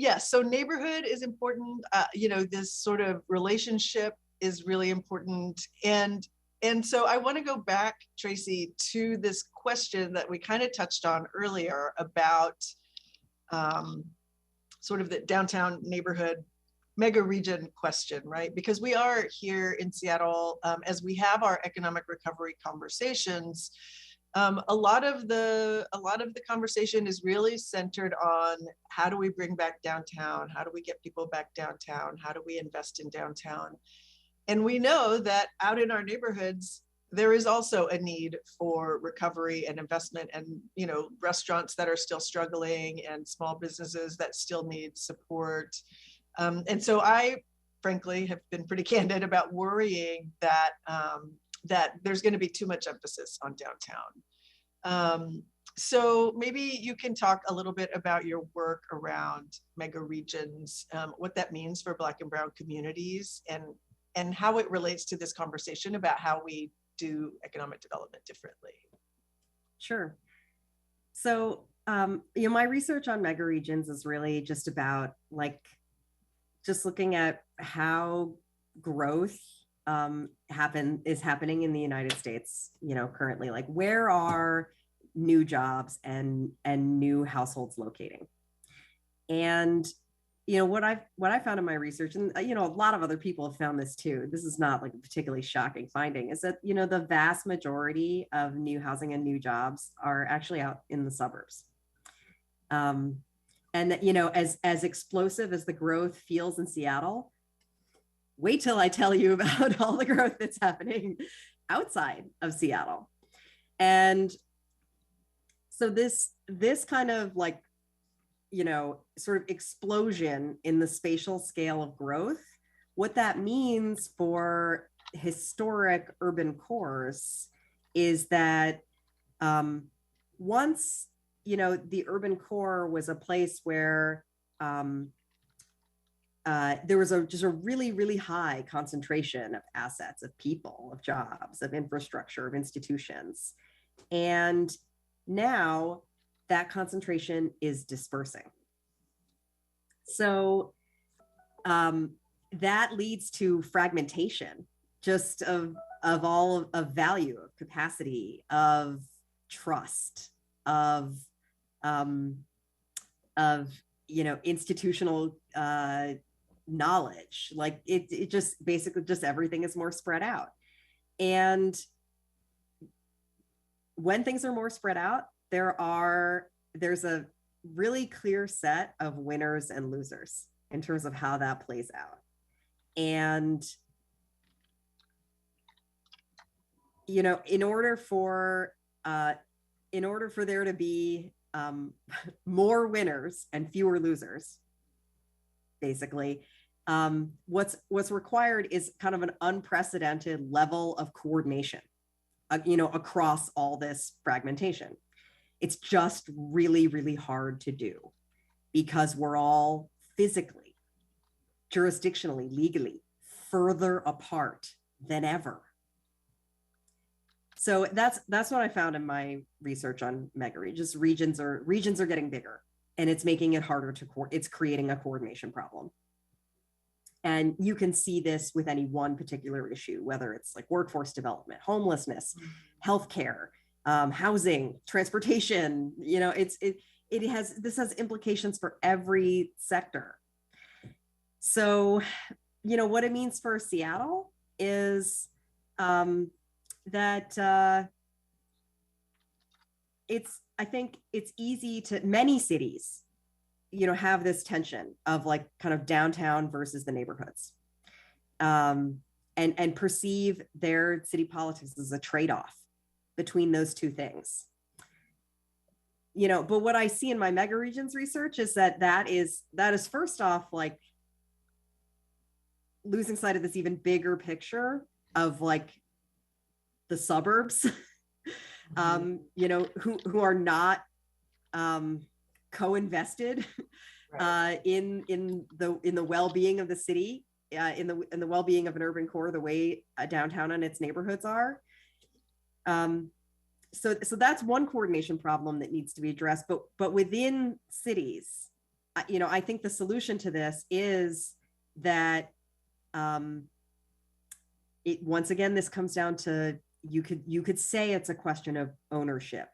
neighborhood is important. You know, this sort of relationship is really important. And so I want to go back, Tracy, to this question that we kind of touched on earlier about sort of the downtown neighborhood mega region question, right? Because we are here in Seattle, as we have our economic recovery conversations, a lot of the conversation is really centered on how do we bring back downtown? How do we get people back downtown? How do we invest in downtown? And we know that out in our neighborhoods, there is also a need for recovery and investment, and, you know, restaurants that are still struggling and small businesses that still need support. And so I, frankly, have been pretty candid about worrying that that there's going to be too much emphasis on downtown. So maybe you can talk a little bit about your work around mega regions, what that means for Black and Brown communities, and how it relates to this conversation about how we do economic development differently. Sure. So, you know, my research on megaregions is really just about just looking at how growth is happening in the United States, you know, currently, like where are new jobs and new households locating? And you know, what I found in my research, and you know, a lot of other people have found this too, this is not like a particularly shocking finding, is that, you know, the vast majority of new housing and new jobs are actually out in the suburbs. And that, you know, as explosive as the growth feels in Seattle, wait till I tell you about all the growth that's happening outside of Seattle. And so this kind of like, you know, sort of explosion in the spatial scale of growth, what that means for historic urban cores is that once, you know, the urban core was a place where there was just a really, really high concentration of assets, of people, of jobs, of infrastructure, of institutions. And now that concentration is dispersing. So that leads to fragmentation, just of all of value, of capacity, of trust, of institutional knowledge. Like it just basically just everything is more spread out. And when things are more spread out, there's a really clear set of winners and losers in terms of how that plays out. And in order for there to be more winners and fewer losers, basically, what's required is kind of an unprecedented level of coordination, across all this fragmentation. It's just really, really hard to do because we're all physically, jurisdictionally, legally further apart than ever. So that's what I found in my research on megaregions. Regions are getting bigger, and it's making it harder it's creating a coordination problem. And you can see this with any one particular issue, whether it's like workforce development, homelessness, healthcare, housing, transportation. This has implications for every sector. So, what it means for Seattle is that I think it's easy many cities, have this tension of like kind of downtown versus the neighborhoods, and perceive their city politics as a trade-off between those two things. But what I see in my megaregions research is that is first off, like, losing sight of this even bigger picture of like the suburbs, who are not co-invested in the well-being of the city, in the well-being of an urban core, the way downtown and its neighborhoods are. So that's one coordination problem that needs to be addressed. But within cities, I think the solution to this is that once again, this comes down to, you could say it's a question of ownership.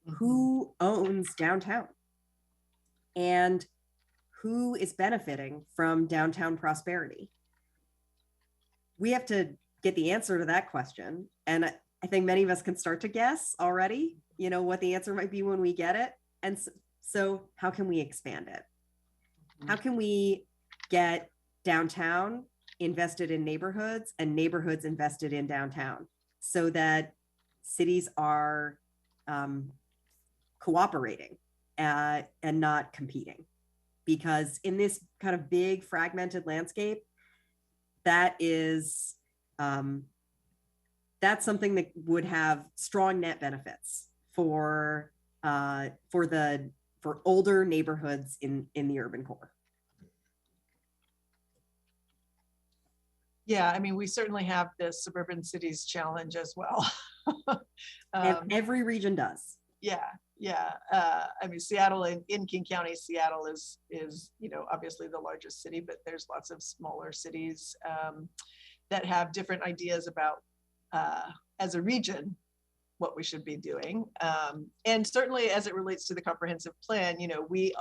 Mm-hmm. Who owns downtown? And who is benefiting from downtown prosperity? We have to get the answer to that question. And I think many of us can start to guess already, what the answer might be when we get it. And so how can we expand it? How can we get downtown invested in neighborhoods and neighborhoods invested in downtown, so that cities are cooperating and not competing? Because in this kind of big fragmented landscape, that is that's something that would have strong net benefits for older neighborhoods in the urban core. Yeah, I mean, we certainly have this Suburban Cities challenge as well. Every region does. Yeah. I mean, Seattle in King County, Seattle is obviously the largest city, but there's lots of smaller cities that have different ideas about, as a region, what we should be doing. And certainly as it relates to the comprehensive plan, we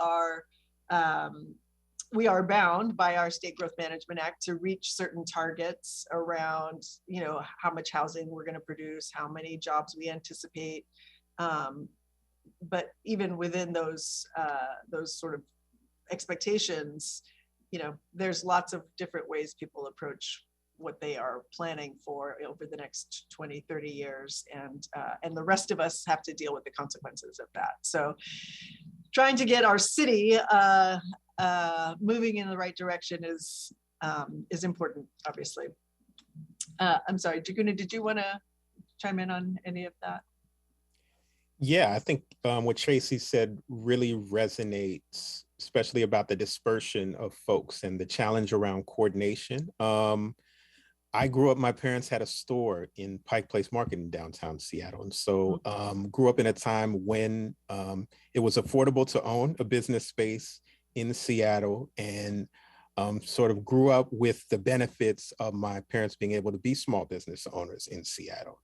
are bound by our State Growth Management Act to reach certain targets around, how much housing we're going to produce, how many jobs we anticipate. But even within those sort of expectations, there's lots of different ways people approach what they are planning for over the next 20, 30 years. And the rest of us have to deal with the consequences of that. So trying to get our city moving in the right direction is important, obviously. I'm sorry, Jaguna, did you want to chime in on any of that? Yeah, I think what Tracy said really resonates, especially about the dispersion of folks and the challenge around coordination. I grew up, my parents had a store in Pike Place Market in downtown Seattle. And so grew up in a time when it was affordable to own a business space in Seattle and sort of grew up with the benefits of my parents being able to be small business owners in Seattle.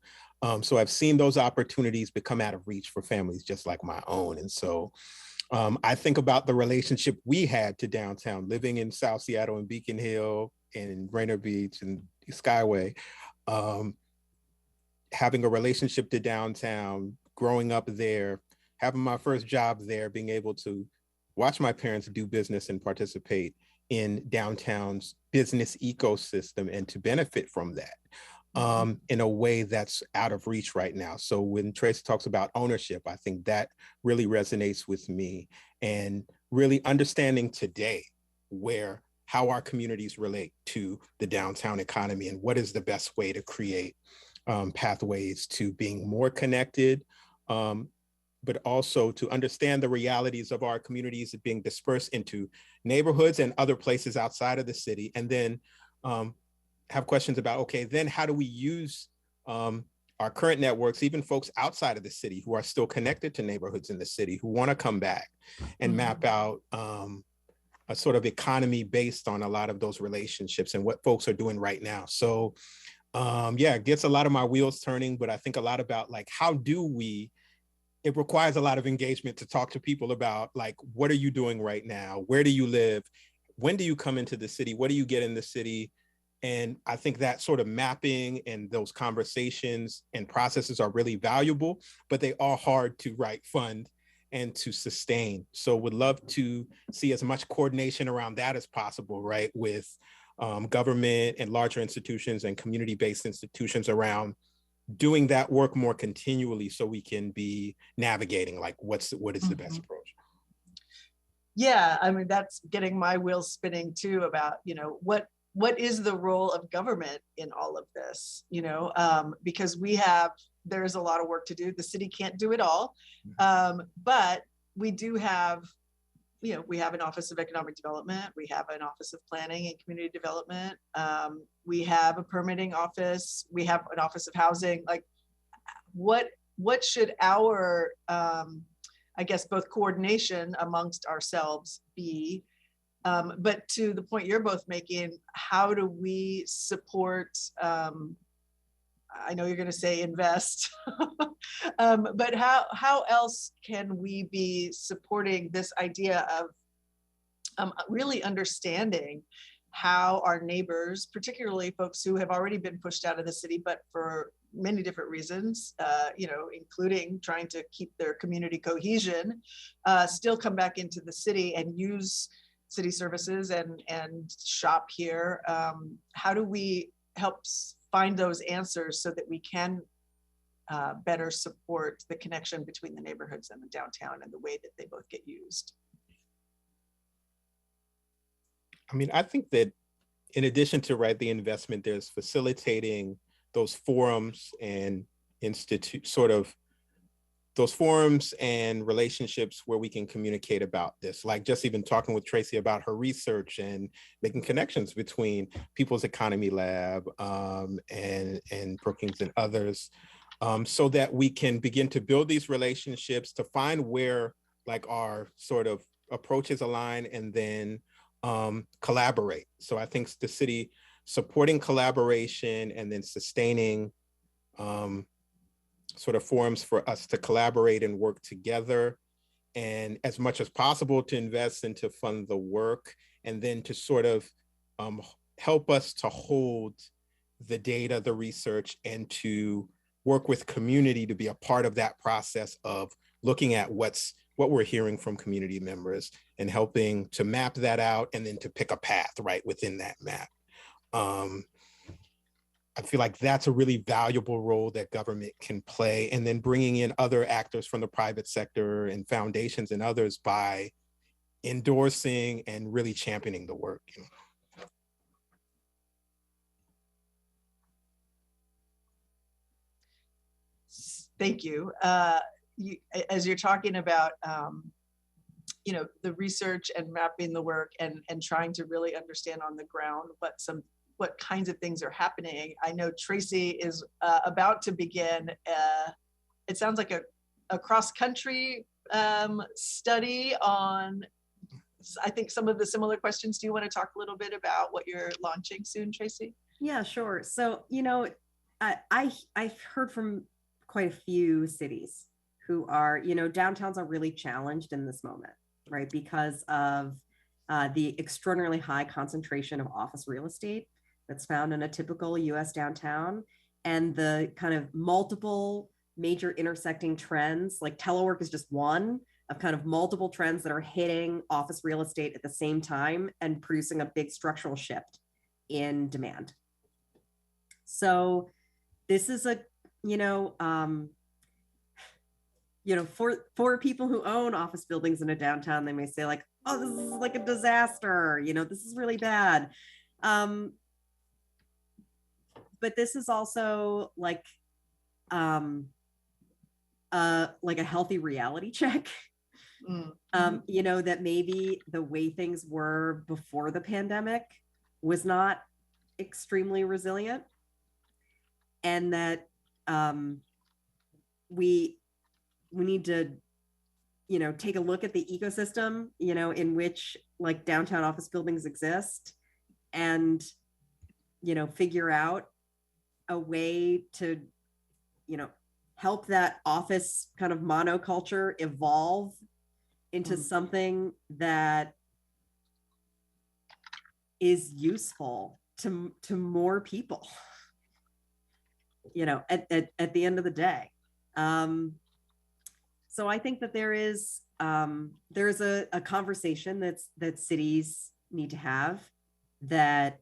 So I've seen those opportunities become out of reach for families just like my own. And so I think about the relationship we had to downtown, living in South Seattle and Beacon Hill and Rainier Beach and Skyway, having a relationship to downtown, growing up there, having my first job there, being able to watch my parents do business and participate in downtown's business ecosystem and to benefit from that in a way that's out of reach right now. So when Tracy talks about ownership, I think that really resonates with me, and really understanding today how our communities relate to the downtown economy and what is the best way to create pathways to being more connected, but also to understand the realities of our communities being dispersed into neighborhoods and other places outside of the city. And then have questions about, okay, then how do we use our current networks, even folks outside of the city who are still connected to neighborhoods in the city, who want to come back and map out a sort of economy based on a lot of those relationships and what folks are doing right now. So yeah, it gets a lot of my wheels turning, but I think a lot about like, how do we, it requires a lot of engagement to talk to people about like, what are you doing right now? Where do you live? When do you come into the city? What do you get in the city? And I think that sort of mapping and those conversations and processes are really valuable, but they are hard to fund and to sustain. So would love to see as much coordination around that as possible, right? With government and larger institutions and community-based institutions around doing that work more continually so we can be navigating like what is the best approach. Yeah, I mean, that's getting my wheels spinning too about, you know, what is the role of government in all of this, you know, because there's a lot of work to do. The city can't do it all, but we do have, you know, we have an Office of Economic Development, we have an Office of Planning and Community Development, we have a permitting office, we have an Office of Housing. Like, what should our, I guess, both coordination amongst ourselves be? But to the point you're both making, how do we support, I know you're going to say invest, but how else can we be supporting this idea of really understanding how our neighbors, particularly folks who have already been pushed out of the city, but for many different reasons, you know, including trying to keep their community cohesion, still come back into the city and use city services and shop here. How do we help find those answers so that we can better support the connection between the neighborhoods and the downtown and the way that they both get used? I mean, I think that in addition to the investment, there's facilitating those forums and those forums and relationships where we can communicate about this, like just even talking with Tracy about her research and making connections between People's Economy Lab and Brookings and others, so that we can begin to build these relationships to find where like our sort of approaches align and then collaborate. So I think the city supporting collaboration and then sustaining sort of forums for us to collaborate and work together, and as much as possible to invest and to fund the work, and then to sort of help us to hold the data, the research, and to work with community to be a part of that process of looking at what we're hearing from community members and helping to map that out and then to pick a path right within that map. I feel like that's a really valuable role that government can play, and then bringing in other actors from the private sector and foundations and others by endorsing and really championing the work. You know? Thank you. As you're talking about, you know, the research and mapping the work and trying to really understand on the ground what kinds of things are happening. I know Tracy is about to begin, it sounds like a cross-country study on I think some of the similar questions. Do you want to talk a little bit about what you're launching soon, Tracy? Yeah, sure. So, I've heard from quite a few cities who are, downtowns are really challenged in this moment, right? Because of the extraordinarily high concentration of office real estate that's found in a typical US downtown, and the kind of multiple major intersecting trends, like telework is just one of kind of multiple trends that are hitting office real estate at the same time and producing a big structural shift in demand. So this is for people who own office buildings in a downtown, they may say like, oh, this is like a disaster, this is really bad. But this is also like a healthy reality check. That maybe the way things were before the pandemic was not extremely resilient, and that we need to take a look at the ecosystem in which like downtown office buildings exist, and figure out a way to help that office kind of monoculture evolve into something that is useful to more people, at the end of the day. So I think that there's a conversation that cities need to have, that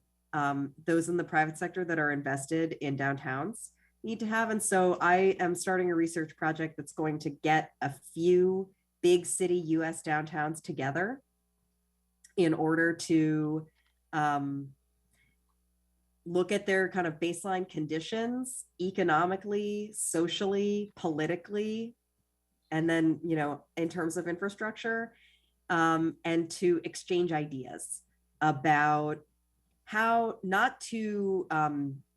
those in the private sector that are invested in downtowns need to have. And so I am starting a research project that's going to get a few big city US downtowns together in order to look at their kind of baseline conditions economically, socially, politically, and then, in terms of infrastructure, and to exchange ideas about how not to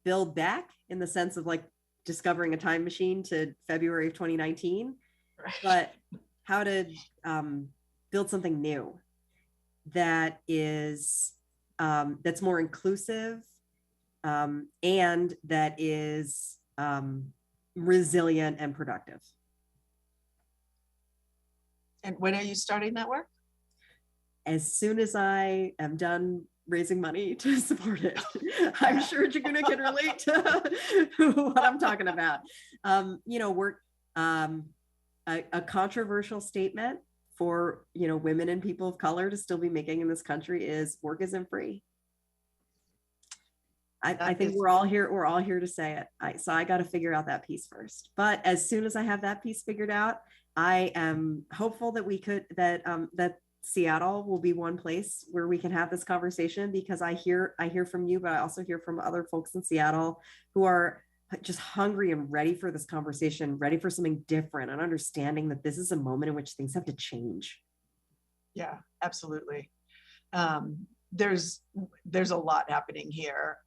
build back in the sense of like discovering a time machine to February of 2019, right, but how to build something new that is that's more inclusive, and that is resilient and productive. And when are you starting that work? As soon as I am done raising money to support it. I'm sure Jaguna can relate to what I'm talking about. Work, a controversial statement for women and people of color to still be making in this country is work isn't free. I think we're all here to say it. So I got to figure out that piece first. But as soon as I have that piece figured out, I am hopeful that that Seattle will be one place where we can have this conversation, because I hear from you, but I also hear from other folks in Seattle who are just hungry and ready for this conversation, ready for something different, and understanding that this is a moment in which things have to change. Yeah, absolutely. There's a lot happening here.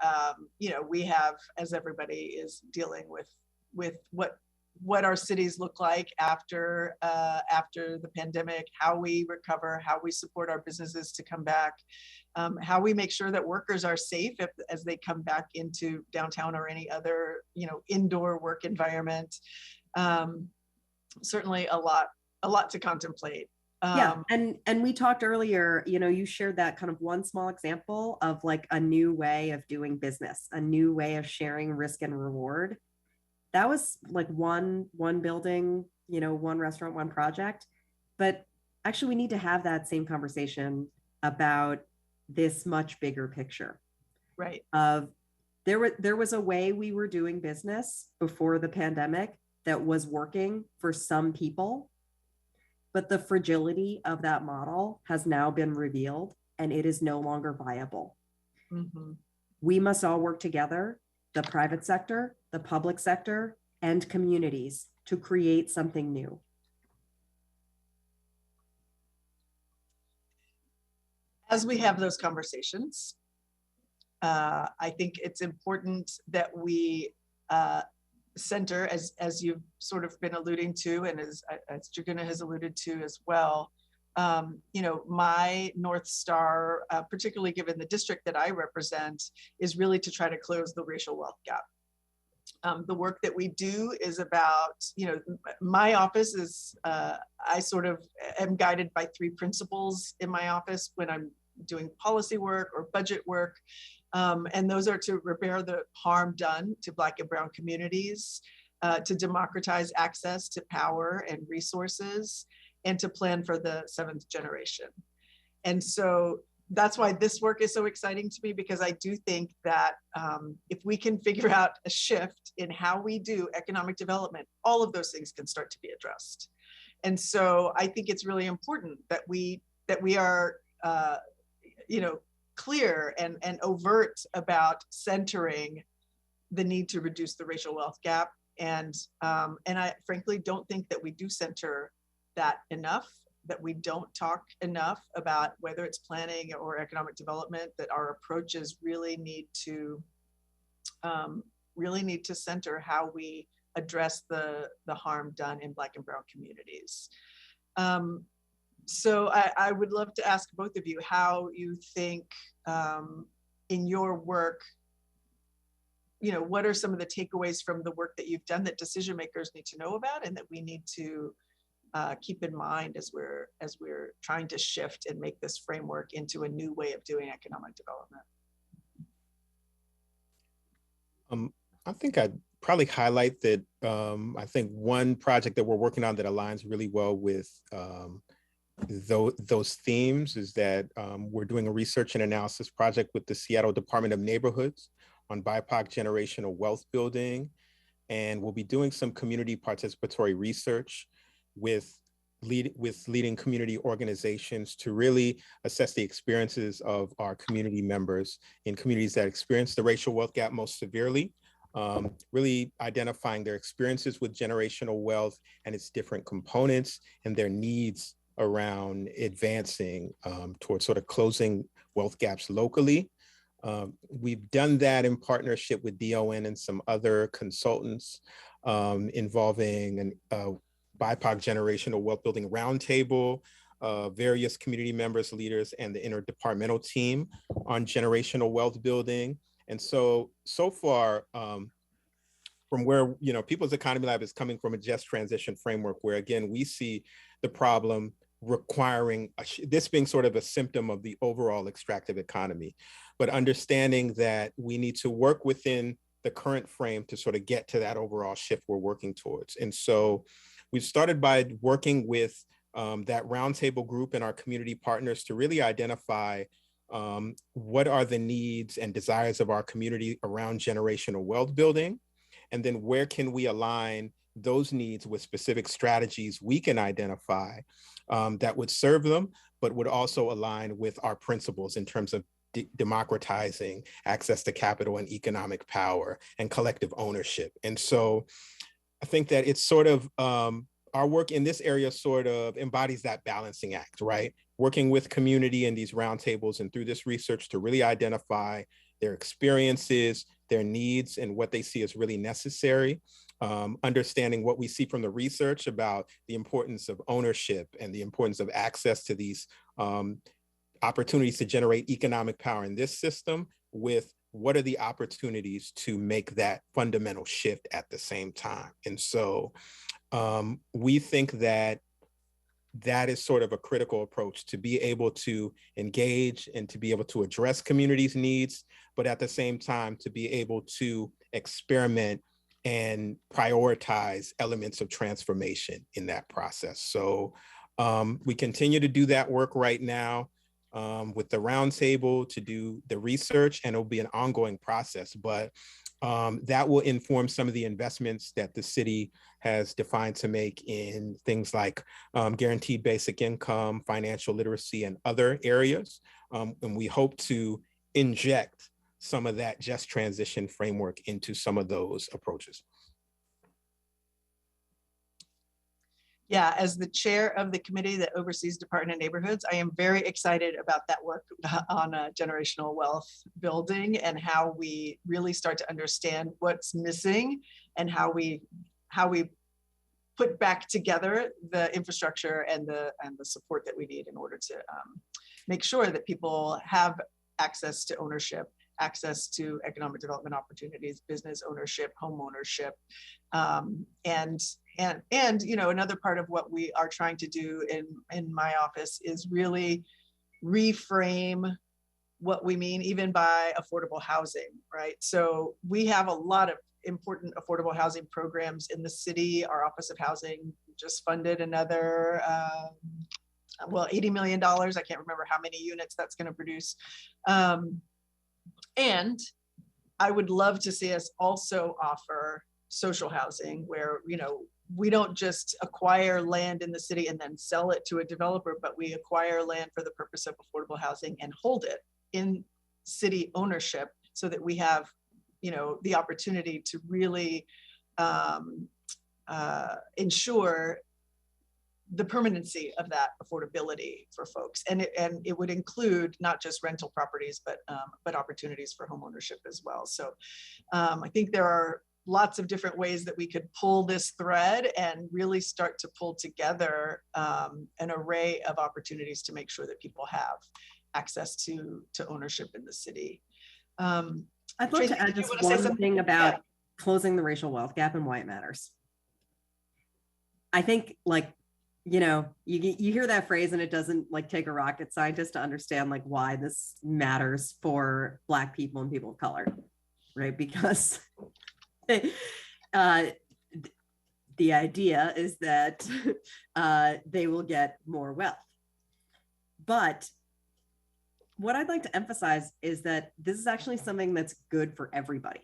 We have, as everybody is dealing with what our cities look like after the pandemic, how we recover, how we support our businesses to come back, how we make sure that workers are safe as they come back into downtown or any other indoor work environment. Certainly a lot to contemplate. Yeah, and we talked earlier, you shared that kind of one small example of like a new way of doing business, a new way of sharing risk and reward. That was like one building, one restaurant, one project. But actually, we need to have that same conversation about this much bigger picture. Right. There was a way we were doing business before the pandemic that was working for some people, but the fragility of that model has now been revealed, and it is no longer viable. Mm-hmm. We must all work together, the private sector, the public sector, and communities, to create something new. As we have those conversations, I think it's important that we center, as you've sort of been alluding to, and as Jaguna has alluded to as well, you know, my North Star, particularly given the district that I represent, is really to try to close the racial wealth gap. The work that we do is about, you know, my office is, I sort of am guided by three principles in my office when I'm doing policy work or budget work. And those are to repair the harm done to Black and Brown communities, to democratize access to power and resources, and to plan for the seventh generation. And so that's why this work is so exciting to me, because I do think that if we can figure out a shift in how we do economic development, all of those things can start to be addressed. And so I think it's really important that we are, you know, clear and overt about centering the need to reduce the racial wealth gap. And I frankly don't think that we do center that enough, that we don't talk enough about whether it's planning or economic development, that our approaches really need to center how we address the harm done in Black and Brown communities. So I would love to ask both of you how you think in your work, you know, what are some of the takeaways from the work that you've done that decision makers need to know about and that we need to keep in mind as we're trying to shift and make this framework into a new way of doing economic development? I think I'd probably highlight that I think one project that we're working on that aligns really well with those themes is that we're doing a research and analysis project with the Seattle Department of Neighborhoods on BIPOC generational wealth building. And we'll be doing some community participatory research with leading community organizations to really assess the experiences of our community members in communities that experience the racial wealth gap most severely, really identifying their experiences with generational wealth and its different components and their needs around advancing towards sort of closing wealth gaps locally. We've done that in partnership with DON and some other consultants involving an BIPOC generational wealth building roundtable, various community members, leaders, and the interdepartmental team on generational wealth building. And so far, from where, you know, People's Economy Lab is coming from a just transition framework where, again, we see the problem requiring this being sort of a symptom of the overall extractive economy, but understanding that we need to work within the current frame to sort of get to that overall shift we're working towards. And so we started by working with that roundtable group and our community partners to really identify what are the needs and desires of our community around generational wealth building, and then where can we align those needs with specific strategies we can identify that would serve them, but would also align with our principles in terms of democratizing access to capital and economic power and collective ownership. And so I think that it's sort of, our work in this area sort of embodies that balancing act, right? Working with community in these roundtables and through this research to really identify their experiences, their needs, and what they see as really necessary. Understanding what we see from the research about the importance of ownership and the importance of access to these opportunities to generate economic power in this system, with what are the opportunities to make that fundamental shift at the same time. And so we think that that is sort of a critical approach to be able to engage and to be able to address communities' needs, but at the same time to be able to experiment and prioritize elements of transformation in that process. So we continue to do that work right now with the roundtable to do the research, and it'll be an ongoing process, but that will inform some of the investments that the city has defined to make in things like guaranteed basic income, financial literacy, and other areas. And we hope to inject some of that just transition framework into some of those approaches. Yeah, as the chair of the committee that oversees Department of Neighborhoods, I am very excited about that work on generational wealth building and how we really start to understand what's missing and how we put back together the infrastructure and the support that we need in order to make sure that people have access to ownership, access to economic development opportunities, business ownership, home ownership, and another part of what we are trying to do in my office is really reframe what we mean even by affordable housing, right? So we have a lot of important affordable housing programs in the city. Our Office of Housing just funded another, $80 million. I can't remember how many units that's going to produce. And I would love to see us also offer social housing where, we don't just acquire land in the city and then sell it to a developer, but we acquire land for the purpose of affordable housing and hold it in city ownership so that we have, the opportunity to really ensure the permanency of that affordability for folks. And it would include not just rental properties, but opportunities for home ownership as well. So I think there are lots of different ways that we could pull this thread and really start to pull together an array of opportunities to make sure that people have access to ownership in the city. I'd love to add just one thing about closing the racial wealth gap and why it matters. I think you hear that phrase and it doesn't take a rocket scientist to understand why this matters for Black people and people of color, right? Because the idea is that they will get more wealth. But what I'd like to emphasize is that this is actually something that's good for everybody.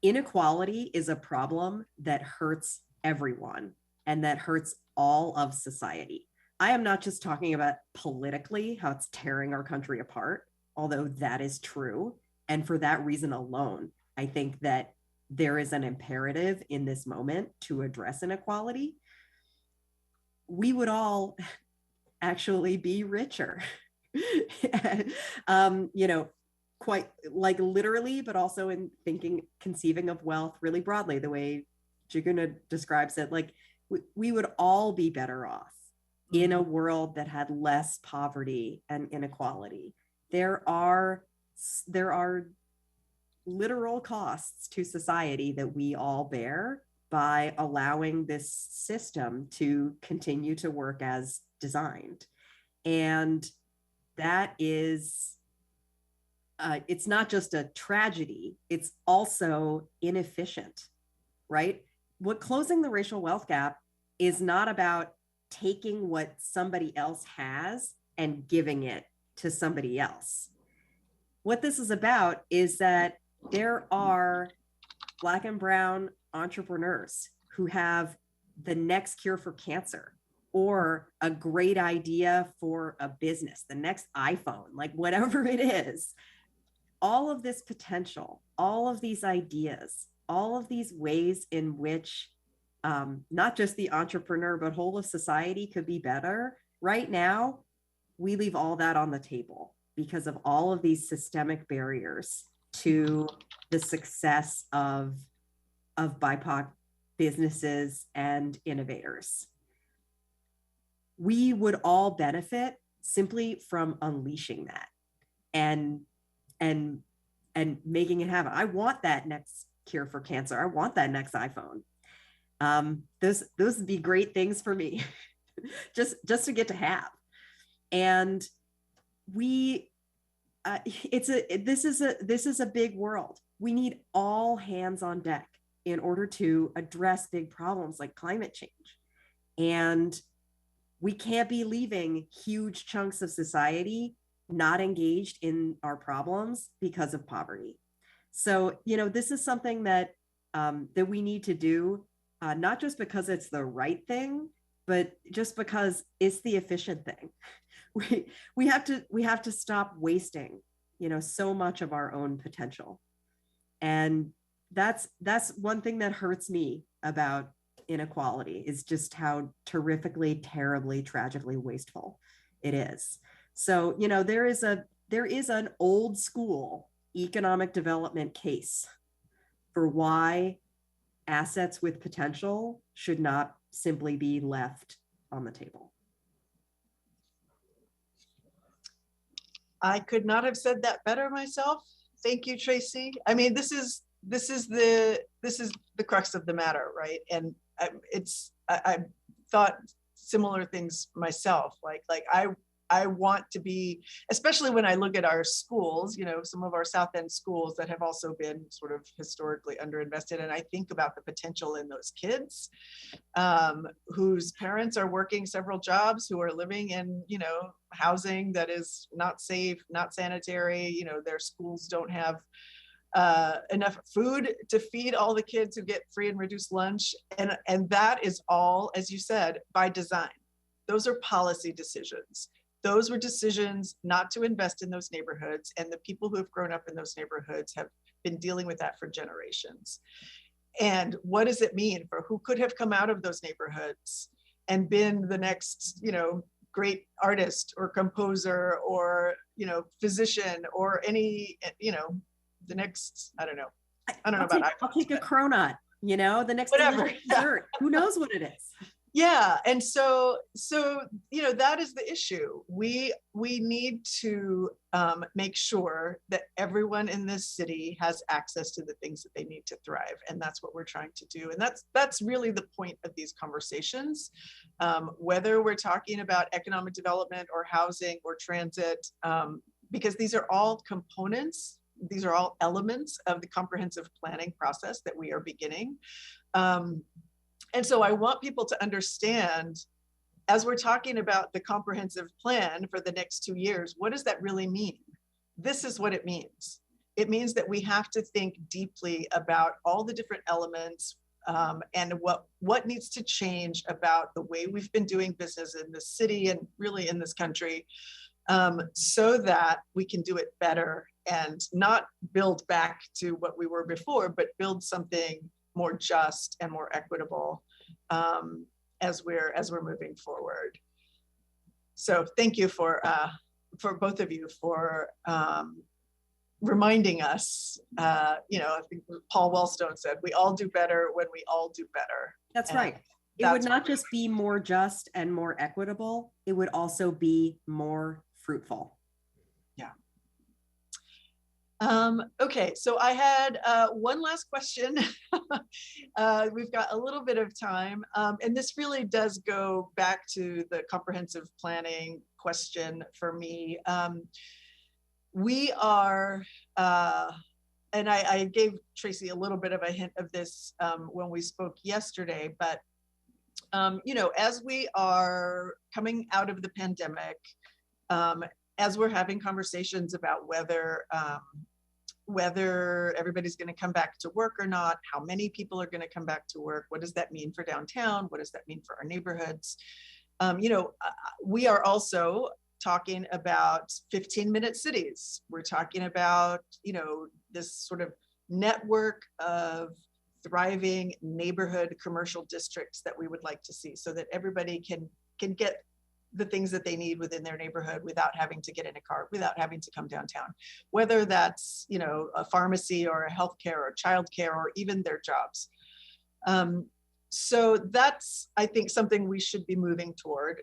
Inequality is a problem that hurts everyone and that hurts all of society. I am not just talking about politically, how it's tearing our country apart, although that is true. And for that reason alone, I think that there is an imperative in this moment to address inequality. We would all actually be richer, quite literally, but also in conceiving of wealth really broadly, the way Jaguna describes it, we would all be better off in a world that had less poverty and inequality. There are literal costs to society that we all bear by allowing this system to continue to work as designed. And that is, it's not just a tragedy, it's also inefficient, right? What closing the racial wealth gap is not about taking what somebody else has and giving it to somebody else. What this is about is that there are Black and brown entrepreneurs who have the next cure for cancer or a great idea for a business, the next iPhone, whatever it is. All of this potential, all of these ideas, all of these ways in which not just the entrepreneur, but whole of society could be better. Right now, we leave all that on the table because of all of these systemic barriers to the success of BIPOC businesses and innovators. We would all benefit simply from unleashing that and making it happen. I want that next cure for cancer. I want that next iPhone. Those would be great things for me, just to get to have. And this is a big world. We need all hands on deck in order to address big problems like climate change. And we can't be leaving huge chunks of society not engaged in our problems because of poverty. So, this is something that we need to do, not just because it's the right thing, but just because it's the efficient thing. We have to stop wasting, so much of our own potential. And that's one thing that hurts me about inequality, is just how terrifically, terribly, tragically wasteful it is. So, there is an old school economic development case for why assets with potential should not simply be left on the table. I could not have said that better myself. Thank you, Tracy. I mean, this is the crux of the matter, right? And I thought similar things myself. Like I want to be, especially when I look at our schools, you know, some of our South End schools that have also been sort of historically underinvested. And I think about the potential in those kids whose parents are working several jobs, who are living in, you know, housing that is not safe, not sanitary. You know, their schools don't have enough food to feed all the kids who get free and reduced lunch. And that is all, as you said, by design. Those are policy decisions. Those were decisions not to invest in those neighborhoods. And the people who have grown up in those neighborhoods have been dealing with that for generations. And what does it mean for who could have come out of those neighborhoods and been the next, you know, great artist or composer or, you know, physician or any, you know, the next, I don't know. I don't know about I'll take a cronut, you know, the next whatever. dessert. Who knows what it is? Yeah, and so you know, that is the issue. We need to make sure that everyone in this city has access to the things that they need to thrive, and that's what we're trying to do. And that's really the point of these conversations, whether we're talking about economic development or housing or transit, because these are all components. These are all elements of the comprehensive planning process that we are beginning. And so I want people to understand, as we're talking about the comprehensive plan for the next 2 years, what does that really mean? This is what it means. It means that we have to think deeply about all the different elements and what needs to change about the way we've been doing business in this city and really in this country, so that we can do it better and not build back to what we were before, but build something more just and more equitable as we're moving forward. So thank you for both of you for reminding us. You know, I think Paul Wellstone said, "We all do better when we all do better." That's right. It would not just be more just and more equitable. It would also be more fruitful. Yeah. Okay, so I had one last question. We've got a little bit of time, and this really does go back to the comprehensive planning question for me. We are, and I gave Tracy a little bit of a hint of this when we spoke yesterday, but you know, as we are coming out of the pandemic, as we're having conversations about whether everybody's going to come back to work or not, how many people are going to come back to work, what does that mean for downtown, what does that mean for our neighborhoods? You know, we are also talking about 15-minute cities. We're talking about, you know, this sort of network of thriving neighborhood commercial districts that we would like to see, so that everybody can get the things that they need within their neighborhood without having to get in a car, without having to come downtown, whether that's, you know, a pharmacy or a healthcare or childcare or even their jobs. So that's, I think, something we should be moving toward,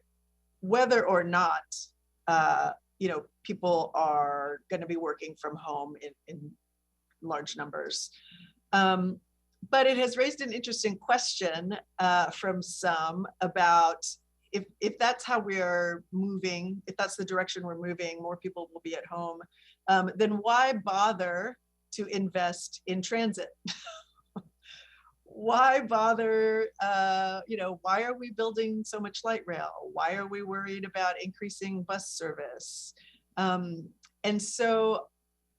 whether or not, you know, people are going to be working from home in large numbers. But it has raised an interesting question from some about, if that's how we're moving, if that's the direction we're moving, more people will be at home, then why bother to invest in transit? Why bother, you know, why are we building so much light rail? Why are we worried about increasing bus service? And so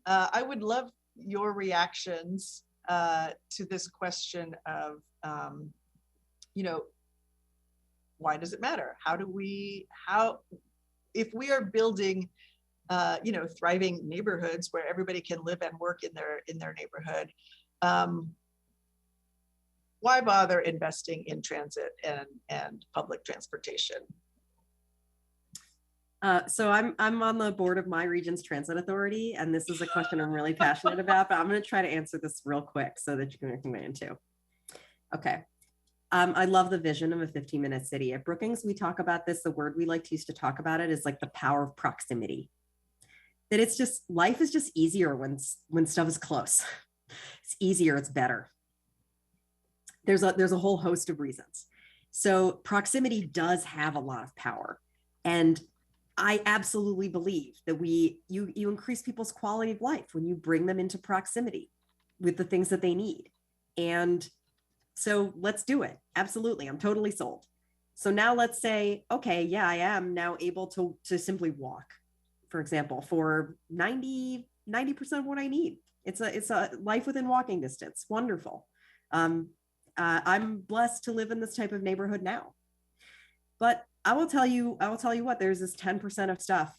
I would love your reactions to this question of, you know, why does it matter? If we are building, you know, thriving neighborhoods where everybody can live and work in their neighborhood, why bother investing in transit and public transportation? So I'm on the board of my region's transit authority, and this is a question I'm really passionate about, but I'm going to try to answer this real quick so that you can weigh in too. Okay. I love the vision of a 15-minute city. At Brookings, we talk about this. The word we like to use to talk about it is like the power of proximity. That it's just, life is just easier when stuff is close. It's easier, it's better. There's a whole host of reasons. So proximity does have a lot of power. And I absolutely believe that you increase people's quality of life when you bring them into proximity with the things that they need. And so let's do it. Absolutely. I'm totally sold. So now let's say, okay, yeah, I am now able to simply walk, for example, for 90% of what I need. It's a life within walking distance. Wonderful. I'm blessed to live in this type of neighborhood now. But I will tell you what, there's this 10% of stuff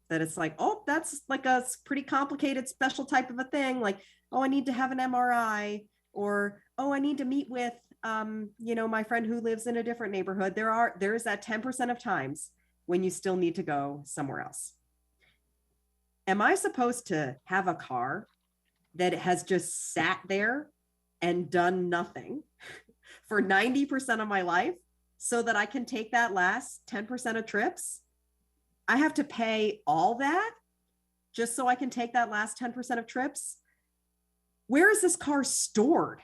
that it's like, oh, that's like a pretty complicated special type of a thing. Like, oh, I need to have an MRI, or, oh, I need to meet with, my friend who lives in a different neighborhood. There is that 10% of times when you still need to go somewhere else. Am I supposed to have a car that has just sat there and done nothing for 90% of my life so that I can take that last 10% of trips? I have to pay all that just so I can take that last 10% of trips? Where is this car stored?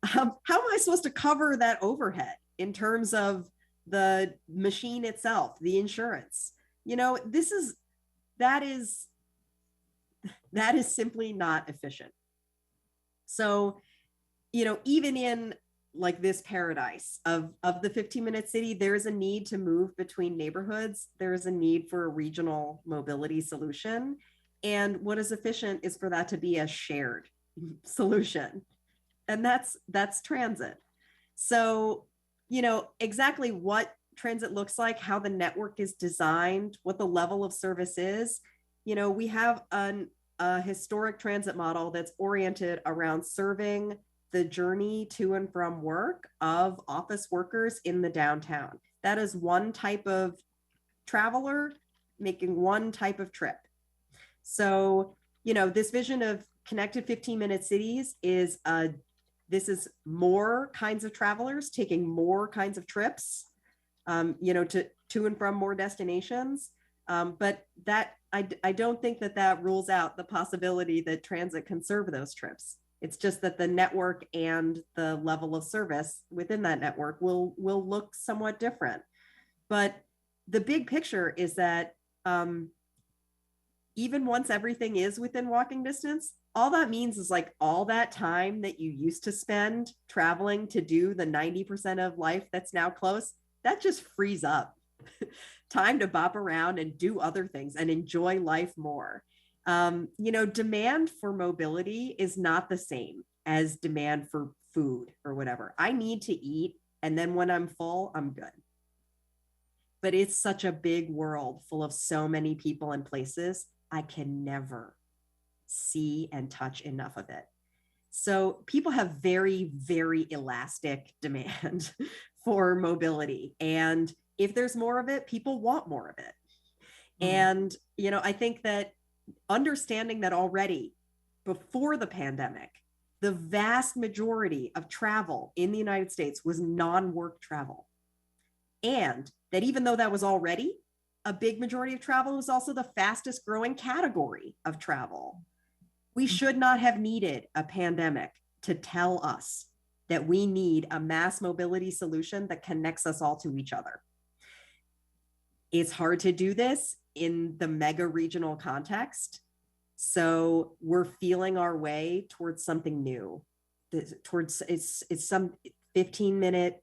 How am I supposed to cover that overhead in terms of the machine itself, the insurance? That is simply not efficient. So, even in like this paradise of the 15-minute city, there is a need to move between neighborhoods. There is a need for a regional mobility solution. And what is efficient is for that to be a shared solution. And that's transit. So, exactly what transit looks like, how the network is designed, what the level of service is. We have a historic transit model that's oriented around serving the journey to and from work of office workers in the downtown. That is one type of traveler making one type of trip. So, this vision of connected 15-minute cities is this is more kinds of travelers taking more kinds of trips, to and from more destinations. But that I don't think that rules out the possibility that transit can serve those trips. It's just that the network and the level of service within that network will look somewhat different. But the big picture is that even once everything is within walking distance, all that means is like all that time that you used to spend traveling to do the 90% of life that's now close, that just frees up. Time to bop around and do other things and enjoy life more. Demand for mobility is not the same as demand for food or whatever. I need to eat, and then when I'm full, I'm good. But it's such a big world full of so many people and places. I can never see and touch enough of it. So people have very, very elastic demand for mobility. And if there's more of it, people want more of it. And, I think that understanding that already before the pandemic, the vast majority of travel in the United States was non-work travel. And that even though that was already a big majority of travel, was also the fastest growing category of travel. We should not have needed a pandemic to tell us that we need a mass mobility solution that connects us all to each other. It's hard to do this in the mega regional context. So we're feeling our way towards something new, towards it's some 15-minute,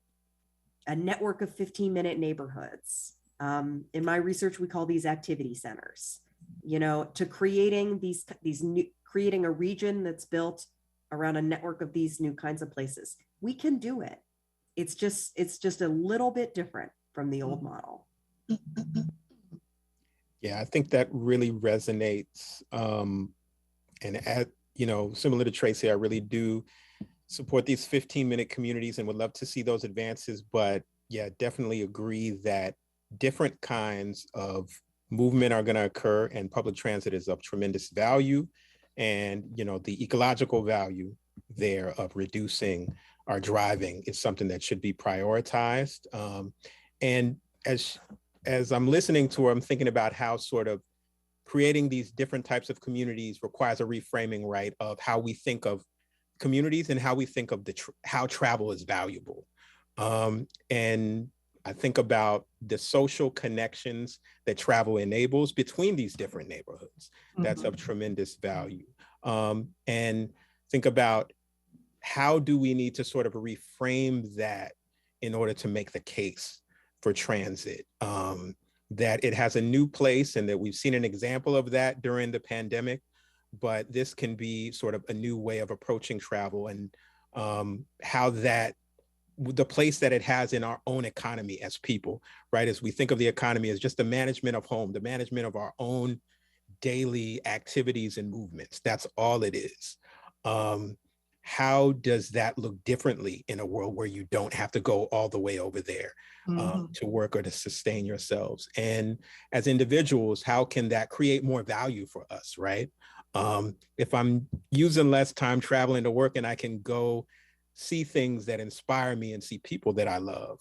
a network of 15-minute neighborhoods. In my research, we call these activity centers, to creating these new, creating a region that's built around a network of these new kinds of places. We can do it. It's just a little bit different from the old model. Yeah, I think that really resonates. Similar to Tracy, I really do support these 15-minute communities and would love to see those advances. But yeah, definitely agree that different kinds of movement are going to occur, and public transit is of tremendous value. And, the ecological value there of reducing are driving is something that should be prioritized. And as I'm listening to her, I'm thinking about how sort of creating these different types of communities requires a reframing, right, of how we think of communities and how we think of how travel is valuable. And I think about the social connections that travel enables between these different neighborhoods. That's of tremendous value. And think about how do we need to sort of reframe that in order to make the case for transit, that it has a new place and that we've seen an example of that during the pandemic, but this can be sort of a new way of approaching travel, and how that, the place that it has in our own economy as people, right? As we think of the economy as just the management of home, the management of our own daily activities and movements. That's all it is. How does that look differently in a world where you don't have to go all the way over there to work or to sustain yourselves? And as individuals, how can that create more value for us, right? If I'm using less time traveling to work and I can go see things that inspire me and see people that I love.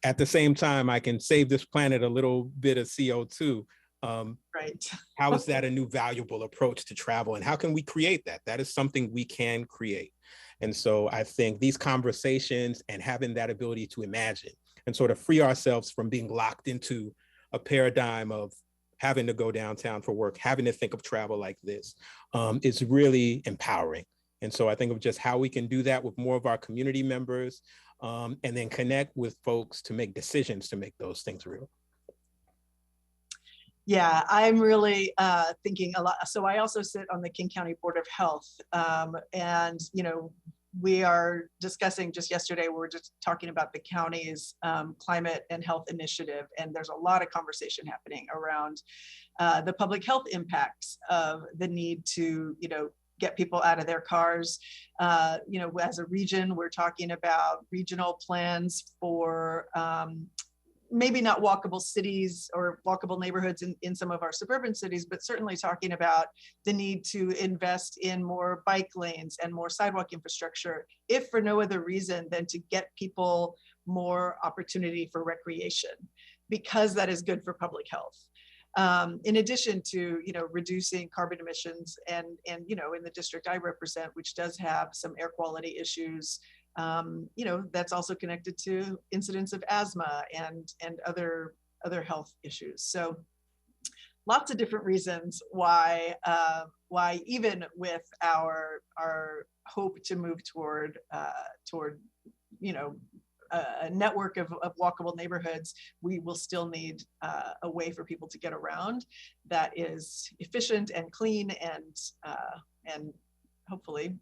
At the same time, I can save this planet a little bit of CO2. Right. How is that a new valuable approach to travel? And how can we create that? That is something we can create. And so I think these conversations and having that ability to imagine and sort of free ourselves from being locked into a paradigm of having to go downtown for work, having to think of travel like this, is really empowering. And so I think of just how we can do that with more of our community members, and then connect with folks to make decisions to make those things real. Yeah, I'm really thinking a lot. So I also sit on the King County Board of Health, and we are discussing, just yesterday, we were just talking about the county's climate and health initiative, and there's a lot of conversation happening around the public health impacts of the need to, get people out of their cars. As a region, we're talking about regional plans for maybe not walkable cities or walkable neighborhoods in some of our suburban cities, but certainly talking about the need to invest in more bike lanes and more sidewalk infrastructure, if for no other reason than to get people more opportunity for recreation, because that is good for public health. In addition to, reducing carbon emissions and in the district I represent, which does have some air quality issues, that's also connected to incidents of asthma and other health issues. So lots of different reasons why even with our hope to move toward a network of walkable neighborhoods, we will still need a way for people to get around that is efficient and clean and hopefully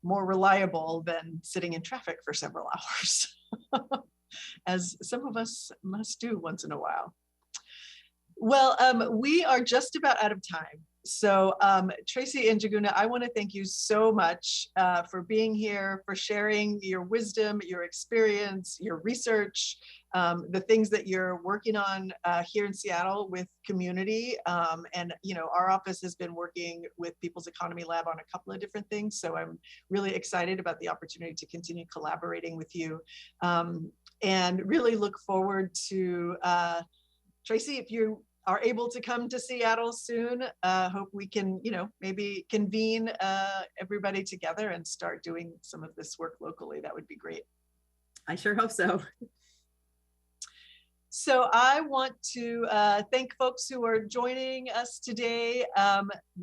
more reliable than sitting in traffic for several hours, as some of us must do once in a while. Well, we are just about out of time. So Tracy and Jaguna, I want to thank you so much for being here, for sharing your wisdom, your experience, your research, the things that you're working on here in Seattle with community. And our office has been working with People's Economy Lab on a couple of different things. So I'm really excited about the opportunity to continue collaborating with you, and really look forward to Tracy, if you are able to come to Seattle soon, hope we can, maybe convene everybody together and start doing some of this work locally. That would be great. I sure hope so. So I want to thank folks who are joining us today.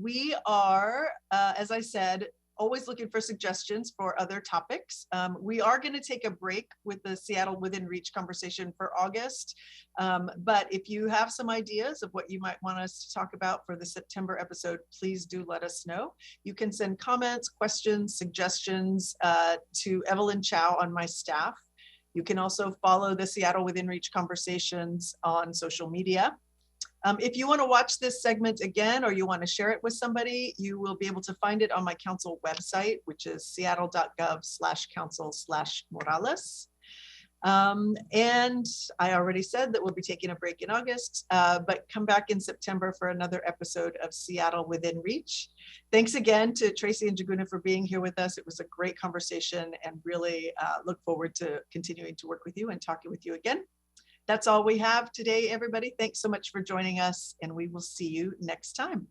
We are, as I said, always looking for suggestions for other topics. We are going to take a break with the Seattle Within Reach conversation for August. But if you have some ideas of what you might want us to talk about for the September episode, please do let us know. You can send comments, questions, suggestions to Evelyn Chow on my staff. You can also follow the Seattle Within Reach conversations on social media. If you want to watch this segment again, or you want to share it with somebody, you will be able to find it on my council website, which is seattle.gov/council/Morales. And I already said that we'll be taking a break in August, but come back in September for another episode of Seattle Within Reach. Thanks again to Tracy and Jaguna for being here with us. It was a great conversation, and really look forward to continuing to work with you and talking with you again. That's all we have today, everybody. Thanks so much for joining us, and we will see you next time.